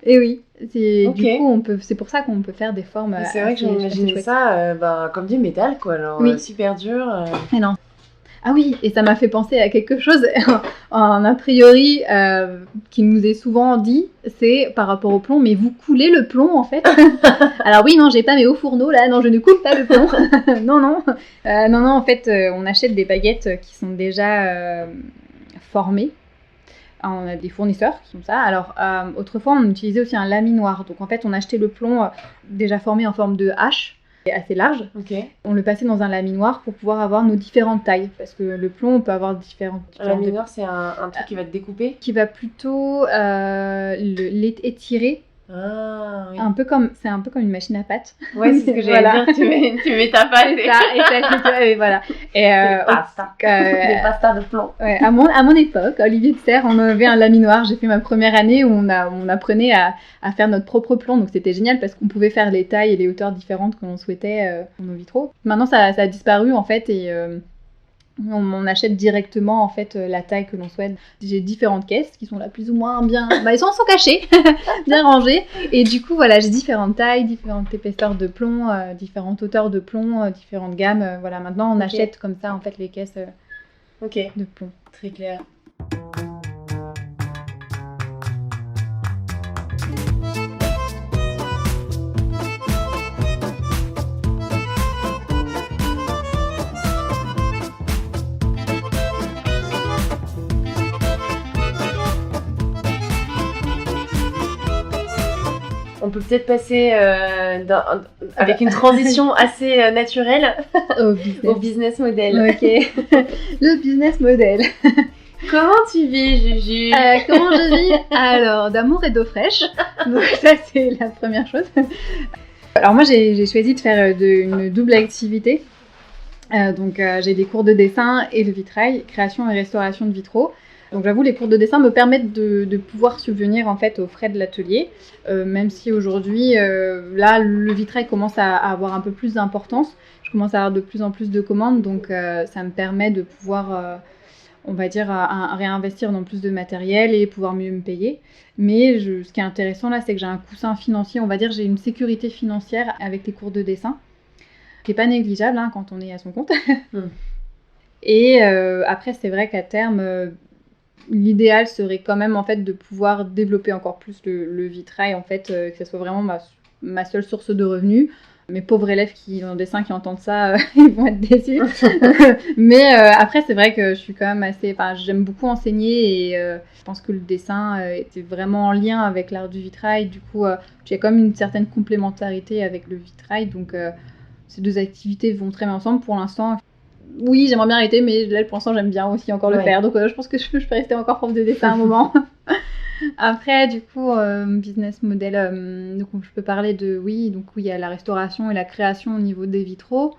Et oui, du coup, c'est pour ça qu'on peut faire des formes c'est vrai que j'imaginais ça comme du métal, quoi. Alors, super dur. Et non. Ah oui, et ça m'a fait penser à quelque chose, un a priori qui nous est souvent dit, c'est par rapport au plomb, mais vous coulez le plomb en fait. Alors oui, non, j'ai pas mes hauts fourneaux là, non, je ne coule pas le plomb. Non, en fait, on achète des baguettes qui sont déjà formées. On a des fournisseurs qui font ça. Alors, autrefois, on utilisait aussi un laminoir. Donc en fait, on achetait le plomb déjà formé en forme de hache. Assez large. On le passait dans un laminoir pour pouvoir avoir nos différentes tailles parce que le plomb on peut avoir différentes un laminoir c'est un truc qui va te découper, qui va plutôt l'étirer. Ah, oui. C'est un peu comme une machine à pâte. Ouais, c'est ce que j'allais dire. Tu mets ta pâte et voilà. Et des pastas de plomb. Ouais, à mon époque, Olivier de Serres, on avait un laminoir. J'ai fait ma première année où on apprenait à faire notre propre plomb. Donc c'était génial parce qu'on pouvait faire les tailles et les hauteurs différentes que l'on souhaitait pour nos vitraux. Maintenant, ça a disparu en fait et on achète directement en fait la taille que l'on souhaite. J'ai différentes caisses qui sont là plus ou moins bien, elles sont cachées, bien rangées. Et du coup voilà, j'ai différentes tailles, différentes épaisseurs de plomb, différentes hauteurs de plomb, différentes gammes. Voilà, maintenant on achète comme ça en fait les caisses de plomb. Très clair. On peut peut-être passer avec une transition assez naturelle au business model. Ok, le business model. Comment tu vis, Juju ? Comment je vis ? Alors, d'amour et d'eau fraîche. Donc ça, c'est la première chose. Alors moi, j'ai choisi de faire une double activité. Donc j'ai des cours de dessin et de vitrail, création et restauration de vitraux. Donc j'avoue, les cours de dessin me permettent de pouvoir subvenir en fait aux frais de l'atelier, même si aujourd'hui, là, le vitrail commence à avoir un peu plus d'importance. Je commence à avoir de plus en plus de commandes, donc ça me permet de pouvoir on va dire, à réinvestir dans plus de matériel et pouvoir mieux me payer. Mais ce qui est intéressant là, c'est que j'ai un coussin financier, on va dire, j'ai une sécurité financière avec les cours de dessin, qui n'est pas négligeable quand on est à son compte. Et après, c'est vrai qu'à terme, l'idéal serait quand même en fait de pouvoir développer encore plus le vitrail, en fait, que ce soit vraiment ma seule source de revenus. Mes pauvres élèves qui ont dessin qui entendent ça, ils vont être déçus. Mais après, c'est vrai que je suis quand même assez... Enfin, j'aime beaucoup enseigner et je pense que le dessin était vraiment en lien avec l'art du vitrail. Du coup, j'ai quand même une certaine complémentarité avec le vitrail. Donc, ces deux activités vont très bien ensemble. Pour l'instant, oui, j'aimerais bien arrêter, mais là, pour l'instant, j'aime bien aussi encore le faire. Donc, je pense que je peux rester encore prof de dessin un moment. Après, du coup, business model, donc je peux parler de, donc il y a la restauration et la création au niveau des vitraux.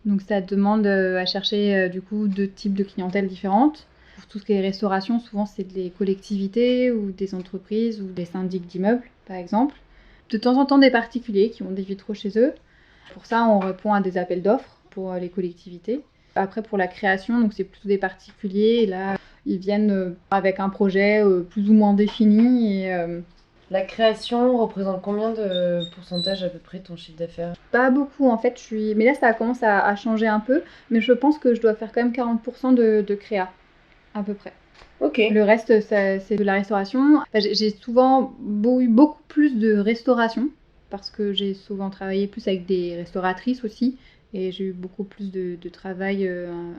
Donc ça demande à chercher du coup 2 types de clientèle différentes. Pour tout ce qui est restauration, souvent c'est des collectivités ou des entreprises ou des syndics d'immeubles, par exemple. De temps en temps des particuliers qui ont des vitraux chez eux. Pour ça, on répond à des appels d'offres pour les collectivités. Après, pour la création, donc c'est plutôt des particuliers. Et là, ils viennent avec un projet plus ou moins défini. Et, la création représente combien de pourcentage à peu près ton chiffre d'affaires ? Pas beaucoup en fait, mais là ça commence à changer un peu, mais je pense que je dois faire quand même 40% de créa, à peu près. Ok. Le reste, c'est de la restauration. Enfin, j'ai souvent eu beaucoup plus de restauration, parce que j'ai souvent travaillé plus avec des restauratrices aussi, et j'ai eu beaucoup plus de travail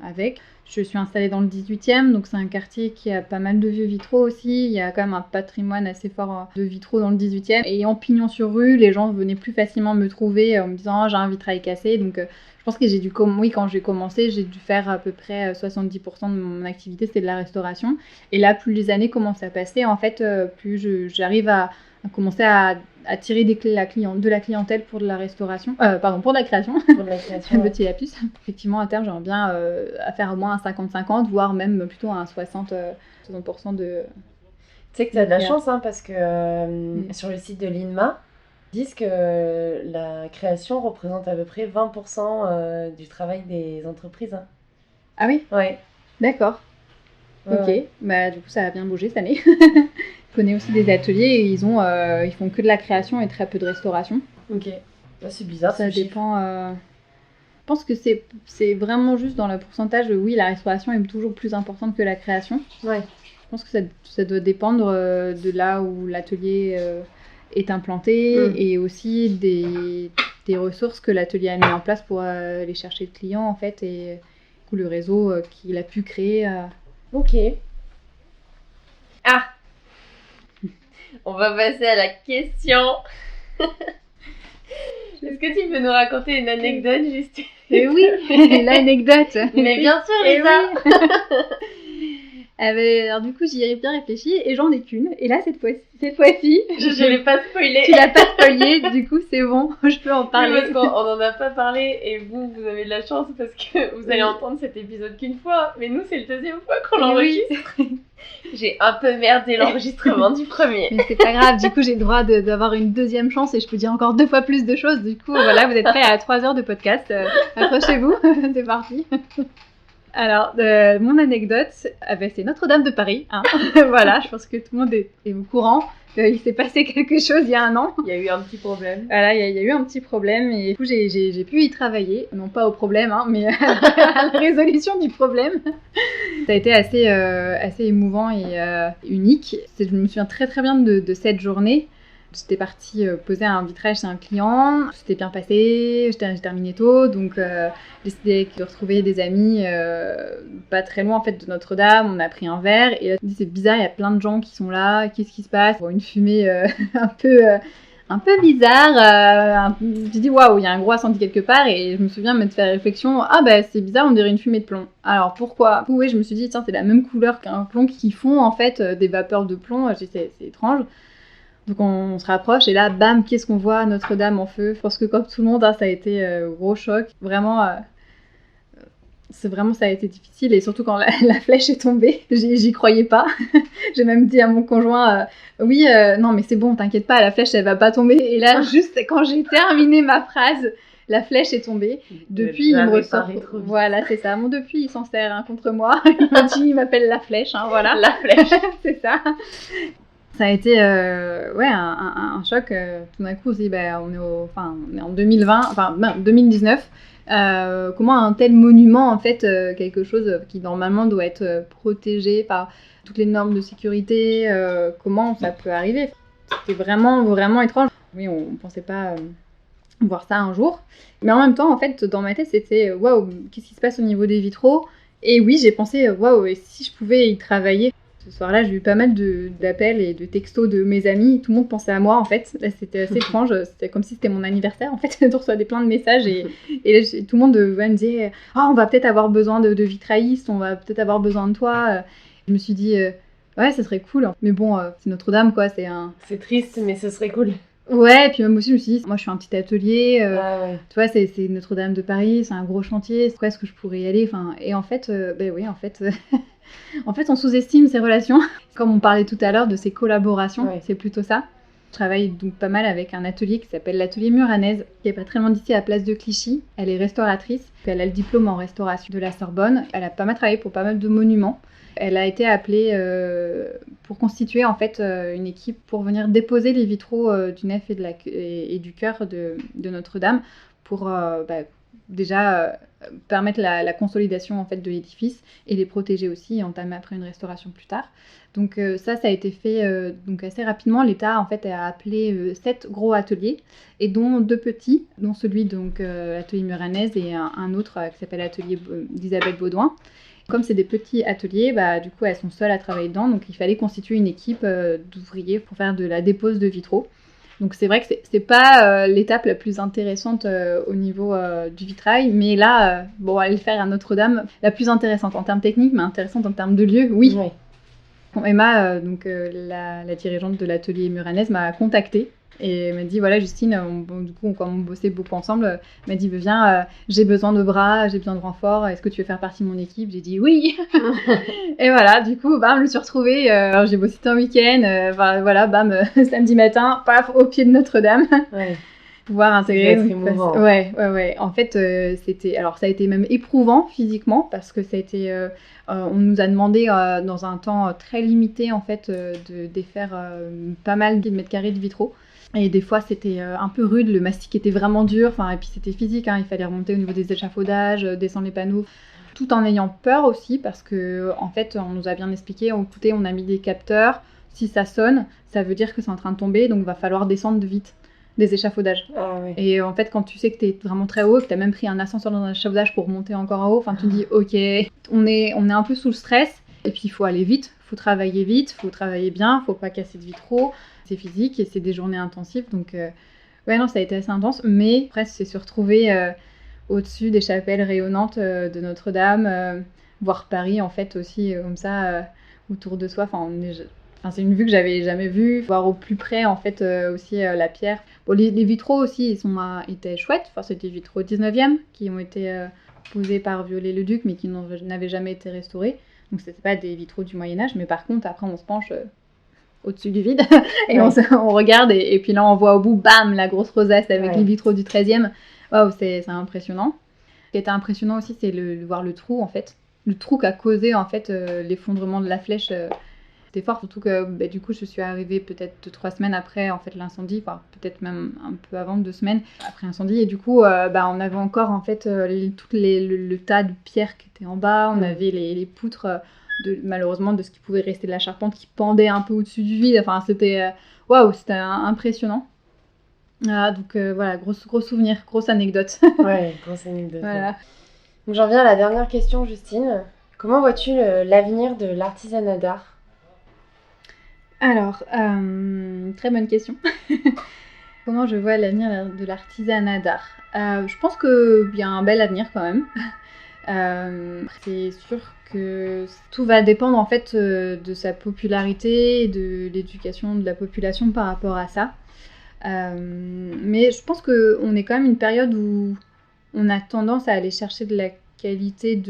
avec. Je suis installée dans le 18e, donc c'est un quartier qui a pas mal de vieux vitraux aussi. Il y a quand même un patrimoine assez fort de vitraux dans le 18e. Et en pignon sur rue, les gens venaient plus facilement me trouver en me disant « j'ai un vitrail cassé ». Donc je pense que quand j'ai commencé, j'ai dû faire à peu près 70% de mon activité, c'était de la restauration. Et là, plus les années commencent à passer, en fait, plus j'arrive à commencer à tirer de la clientèle pour de la restauration, pour de la création. Pour de la création. Petit lapis. Effectivement, à terme, j'aimerais bien faire au moins un 50-50, voire même plutôt un 60% de... Tu sais que tu as de la chance, parce que sur le site de l'INMA, ils disent que la création représente à peu près 20% du travail des entreprises. Ah oui ? Ouais. D'accord. Ok. Bah, du coup, ça a bien bougé cette année. Je connais aussi des ateliers et ils font que de la création et très peu de restauration. Ok. Là, c'est bizarre. Ça dépend. Je pense que c'est vraiment juste dans le pourcentage. Oui, la restauration est toujours plus importante que la création. Ouais. Je pense que ça doit dépendre de là où l'atelier est implanté et aussi des ressources que l'atelier a mis en place pour aller chercher le client en fait et le réseau qu'il a pu créer. Ok. Ah, on va passer à la question. Est-ce que tu peux nous raconter une anecdote juste? Et oui, l'anecdote. Mais bien sûr, Lisa. Alors du coup, j'y ai bien réfléchi et j'en ai qu'une. Et là, cette fois-ci, je l'ai pas spoilé. Tu l'as pas spoilé, du coup, c'est bon, je peux en parler. Oui, parce qu'on en a pas parlé et vous avez de la chance parce que vous allez entendre cet épisode qu'une fois. Mais nous, c'est la deuxième fois qu'on l'enregistre. Oui. J'ai un peu merdé l'enregistrement du premier. Mais c'est pas grave, du coup, j'ai le droit d'avoir une deuxième chance et je peux dire encore 2 fois plus de choses. Du coup, voilà, vous êtes prêts à 3 heures de podcast. Accrochez-vous, c'est parti. Alors, mon anecdote, c'est Notre-Dame de Paris. Voilà, je pense que tout le monde est au courant. Il s'est passé quelque chose il y a un an. Il y a eu un petit problème. Voilà, il y a eu un petit problème et du coup, j'ai pu y travailler. Non pas au problème, mais à la résolution du problème. Ça a été assez émouvant et unique. Je me souviens très très bien de cette journée. J'étais partie poser un vitrail chez un client, c'était bien passé, j'ai terminé tôt, donc j'ai décidé de retrouver des amis pas très loin en fait de Notre-Dame, on a pris un verre et là je me dis c'est bizarre, il y a plein de gens qui sont là, qu'est-ce qui se passe? Bon, une fumée un peu bizarre, je dis waouh, il y a un gros incendie quelque part et je me souviens me faire réflexion, c'est bizarre, on dirait une fumée de plomb. Alors pourquoi? Oui, je me suis dit tiens c'est la même couleur qu'un plomb qui font en fait des vapeurs de plomb, je dis c'est étrange. Donc on se rapproche et là, bam, qu'est-ce qu'on voit? Notre-Dame en feu. Je pense que comme tout le monde, ça a été gros choc. Vraiment, ça a été difficile et surtout quand la flèche est tombée, j'y croyais pas. J'ai même dit à mon conjoint, non mais c'est bon, t'inquiète pas, la flèche elle va pas tomber. Et là, juste quand j'ai terminé ma phrase, la flèche est tombée. Depuis, il me ressort. Voilà, c'est ça. Mon depuis, il s'en sert contre moi. Il m'appelle la flèche. Voilà. La flèche. C'est ça. Ça a été un choc. Tout d'un coup, on s'est dit, on est en 2019. Comment un tel monument, en fait, quelque chose qui normalement doit être protégé par toutes les normes de sécurité, comment ça peut arriver? C'était vraiment, vraiment étrange. Oui, on ne pensait pas voir ça un jour. Mais en même temps, en fait, dans ma tête, c'était waouh, qu'est-ce qui se passe au niveau des vitraux? Et oui, j'ai pensé waouh, et si je pouvais y travailler? Ce soir-là, j'ai eu pas mal d'appels et de textos de mes amis. Tout le monde pensait à moi, en fait. Là, c'était assez étrange. C'était comme si c'était mon anniversaire, en fait. Je reçois plein de messages et là, tout le monde me disait « on va peut-être avoir besoin de vitraillistes, on va peut-être avoir besoin de toi. » Je me suis dit ouais, ça serait cool. Mais bon, c'est Notre-Dame, quoi. C'est triste, mais ce serait cool. Ouais, et puis même aussi, je me suis dit, moi, je suis un petit atelier. Ouais. Tu vois, c'est Notre-Dame de Paris, c'est un gros chantier. Pourquoi est-ce que je pourrais y aller? Et en fait, oui, en fait... En fait, on sous-estime ces relations. Comme on parlait tout à l'heure de ces collaborations, c'est plutôt ça. Je travaille donc pas mal avec un atelier qui s'appelle l'atelier Muranaise, qui est pas très loin d'ici, à la place de Clichy. Elle est restauratrice, elle a le diplôme en restauration de la Sorbonne. Elle a pas mal travaillé pour pas mal de monuments. Elle a été appelée pour constituer en fait une équipe pour venir déposer les vitraux du nef et du chœur de Notre-Dame pour déjà permettre la consolidation en fait de l'édifice et les protéger aussi et entamer après une restauration plus tard. Donc ça a été fait donc assez rapidement. L'État en fait a appelé 7 gros ateliers et dont 2 petits, dont celui donc l'atelier Muranaise et un autre qui s'appelle l'atelier d'Isabelle Baudouin. Comme c'est des petits ateliers, du coup elles sont seules à travailler dedans, donc il fallait constituer une équipe d'ouvriers pour faire de la dépose de vitraux. Donc c'est vrai que c'est pas l'étape la plus intéressante au niveau du vitrail, mais là, aller le faire à Notre-Dame, la plus intéressante en termes techniques, mais intéressante en termes de lieu, oui. Emma, la dirigeante de l'atelier Muranaise, m'a contactée et m'a dit voilà Justine, du coup comme on bossait beaucoup ensemble, m'a dit viens, j'ai besoin de bras, j'ai besoin de renfort, est-ce que tu veux faire partie de mon équipe? J'ai dit oui. Et voilà, du coup je me suis retrouvée, j'ai bossé un week-end, samedi matin, paf, au pied de Notre-Dame. Pouvoir intégrer. C'est émouvant. Ouais. En fait, ça a été même éprouvant physiquement parce que ça a été, on nous a demandé dans un temps très limité en fait de défaire pas mal de mètres carrés de vitraux. Et des fois, c'était un peu rude, le mastic était vraiment dur, et puis c'était physique, il fallait remonter au niveau des échafaudages, descendre les panneaux, tout en ayant peur aussi, parce que en fait, on nous a bien expliqué, écoutez, on a mis des capteurs, si ça sonne, ça veut dire que c'est en train de tomber, donc il va falloir descendre vite des échafaudages. Et en fait, quand tu sais que t'es vraiment très haut, que t'as même pris un ascenseur dans un échafaudage pour monter encore en haut, tu te dis, ok, on est un peu sous le stress, et puis il faut aller vite, il faut travailler vite, il faut travailler bien, il faut pas casser de vitraux. C'est physique et c'est des journées intensives, donc ça a été assez intense, mais après c'est se retrouver au-dessus des chapelles rayonnantes de Notre-Dame, voir Paris en fait aussi comme ça autour de soi, c'est une vue que j'avais jamais vue, voir au plus près en fait aussi la pierre. Bon, les vitraux aussi étaient chouettes, c'est des vitraux 19e qui ont été posés par Viollet-le-Duc mais qui n'avaient jamais été restaurés, donc c'était pas des vitraux du Moyen-Âge, mais par contre après on se penche au-dessus du vide et on regarde et puis là on voit au bout bam la grosse rosace avec les vitraux du 13e. Waouh, c'est impressionnant. Ce qui était impressionnant aussi, c'est de voir le trou en fait, le trou qu'a causé en fait l'effondrement de la flèche. C'était fort, surtout que du coup je suis arrivée peut-être 2-3 semaines après en fait l'incendie, peut-être même un peu avant, 2 semaines après l'incendie, et du coup on avait encore en fait le tas de pierres qui étaient en bas, on avait les poutres malheureusement de ce qui pouvait rester de la charpente qui pendait un peu au-dessus du vide, c'était c'était impressionnant. Donc gros souvenir, grosse anecdote. Grosse anecdote. Voilà. Donc j'en viens à la dernière question, Justine. Comment vois-tu l'avenir de l'artisanat d'art? Alors, très bonne question. Comment je vois l'avenir de l'artisanat d'art? Je pense qu'il y a un bel avenir quand même. C'est sûr que tout va dépendre en fait de sa popularité et de l'éducation de la population par rapport à ça. Mais je pense qu'on est quand même une période où on a tendance à aller chercher de la qualité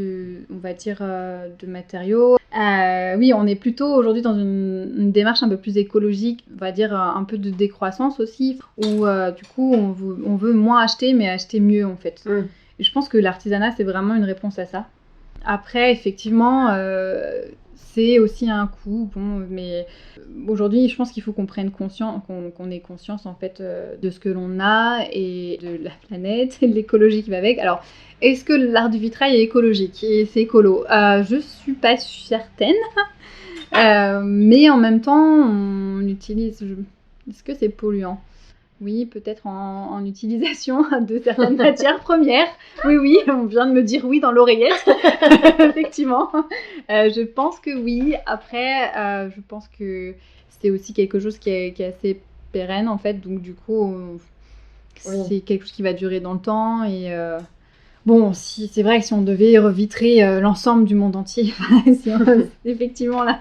on va dire, de matériaux. Oui, on est plutôt aujourd'hui dans une démarche un peu plus écologique, on va dire un peu de décroissance aussi, où du coup on veut moins acheter, mais acheter mieux en fait. Et je pense que l'artisanat, c'est vraiment une réponse à ça. Après, effectivement, c'est aussi un coût, bon, mais aujourd'hui, je pense qu'il faut qu'on prenne conscience, qu'on ait conscience en fait de ce que l'on a et de la planète et de l'écologie qui va avec. Alors, est-ce que l'art du vitrail est écologique et c'est écolo? Je suis pas certaine, mais en même temps, on utilise. Est-ce que c'est polluant? Oui, peut-être en utilisation de certaines matières premières. Oui, on vient de me dire oui dans l'oreillette. Effectivement. Je pense que oui. Après, je pense que c'est aussi quelque chose qui est assez pérenne, en fait. Donc, du coup, c'est quelque chose qui va durer dans le temps. Et bon, c'est vrai que si on devait revitrer l'ensemble du monde entier, effectivement, là.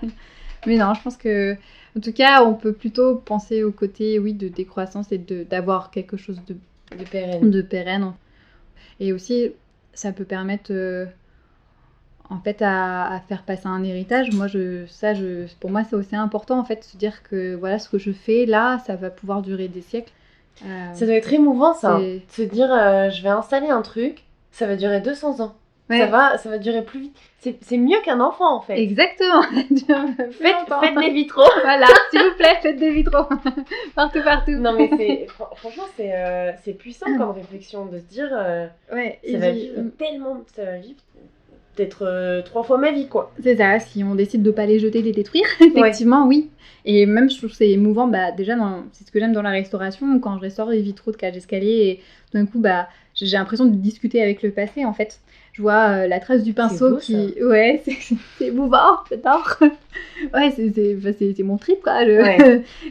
Mais non, je pense que... En tout cas, on peut plutôt penser au côté, oui, de décroissance et d'avoir quelque chose de pérenne. Et aussi, ça peut permettre, en fait, à faire passer un héritage. Moi, pour moi, c'est aussi important, en fait, de se dire que, voilà, ce que je fais là, ça va pouvoir durer des siècles. Ça doit être émouvant, ça. De se dire, je vais installer un truc, ça va durer 200 ans. Ouais. Ça va durer plus vite. C'est mieux qu'un enfant, en fait. Exactement. Faites des vitraux. Voilà, s'il vous plaît, faites des vitraux. Partout. Non, mais franchement, c'est puissant comme réflexion de se dire, ça va vivre tellement, ça va vivre peut-être 3 fois ma vie, quoi. C'est ça, si on décide de pas les jeter, les détruire, effectivement, oui. Et même, je trouve que c'est émouvant, déjà, c'est ce que j'aime dans la restauration, quand je restaure les vitraux de cage d'escalier, et tout d'un coup, j'ai l'impression de discuter avec le passé, en fait. Je vois la trace du pinceau qui... Ça. Ouais, c'est émouvant, j'adore. Ouais, c'est mon trip, quoi.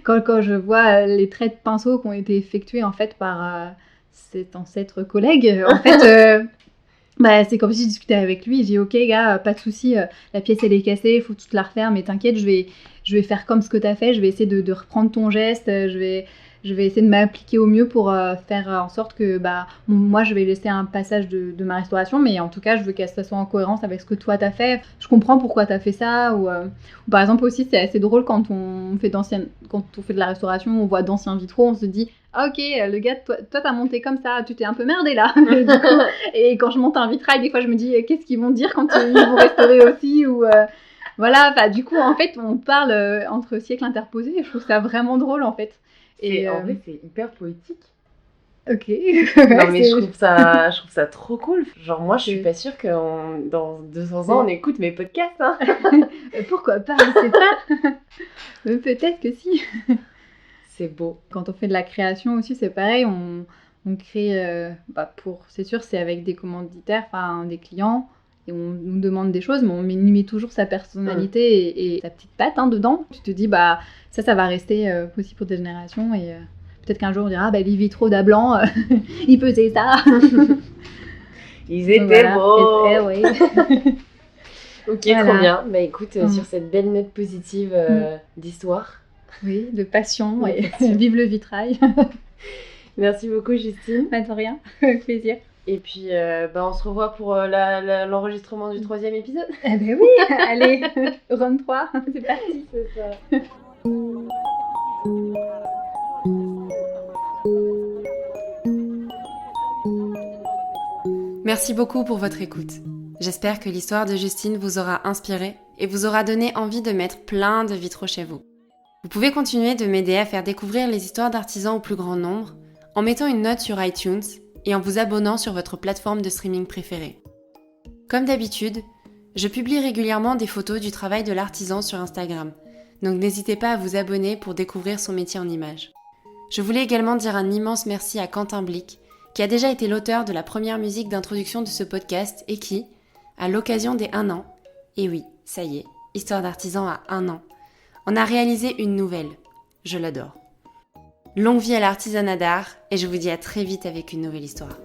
Quand je vois les traits de pinceau qui ont été effectués, en fait, par cet ancêtre collègue, en fait... c'est comme si je discutais avec lui, j'ai dit ok gars, pas de souci, la pièce elle est cassée, il faut tout la refaire, mais t'inquiète, je vais faire comme ce que t'as fait, je vais essayer de reprendre ton geste, je vais essayer de m'appliquer au mieux pour faire en sorte que moi je vais laisser un passage de ma restauration, mais en tout cas je veux que ça soit en cohérence avec ce que toi t'as fait, je comprends pourquoi t'as fait ça, ou par exemple aussi c'est assez drôle quand on fait de la restauration, on voit d'anciens vitraux, on se dit ah ok, le gars, toi t'as monté comme ça, tu t'es un peu merdé là. Et quand je monte un vitrail, des fois je me dis qu'est-ce qu'ils vont dire quand ils vont restaurer aussi, ou voilà, du coup en fait on parle entre siècles interposés, et je trouve ça vraiment drôle en fait. Et en vrai c'est hyper poétique. Ok. Non mais je trouve ça trop cool. Genre moi je suis pas sûre que dans 200 ans on écoute mes podcasts. Hein. Pourquoi pas, je sais pas. Peut-être que si. C'est beau. Quand on fait de la création aussi, c'est pareil, on crée, c'est sûr, c'est avec des commanditaires, enfin des clients, et on nous demande des choses, mais on met toujours sa personnalité et sa petite patte dedans. Tu te dis, ça va rester aussi pour des générations, et peut-être qu'un jour on dira, les vitraux d'Ablan, ils faisaient ça. Ils étaient beaux. Oui. Ok, voilà. Trop bien. Écoute, sur cette belle note positive d'histoire. Oui, de passion, et vive le vitrail. Merci beaucoup Justine. De rien, avec plaisir. Et puis on se revoit pour l'enregistrement du 3e épisode. Eh ben oui, allez, run 3, c'est parti. C'est ça. Merci beaucoup pour votre écoute. J'espère que l'histoire de Justine vous aura inspiré et vous aura donné envie de mettre plein de vitraux chez vous. Vous pouvez continuer de m'aider à faire découvrir les histoires d'artisans au plus grand nombre en mettant une note sur iTunes et en vous abonnant sur votre plateforme de streaming préférée. Comme d'habitude, je publie régulièrement des photos du travail de l'artisan sur Instagram, donc n'hésitez pas à vous abonner pour découvrir son métier en images. Je voulais également dire un immense merci à Quentin Blic, qui a déjà été l'auteur de la première musique d'introduction de ce podcast et qui, à l'occasion des 1 an, et oui, ça y est, Histoire d'artisan a 1 an, on a réalisé une nouvelle. Je l'adore. Longue vie à l'artisanat d'art et je vous dis à très vite avec une nouvelle histoire.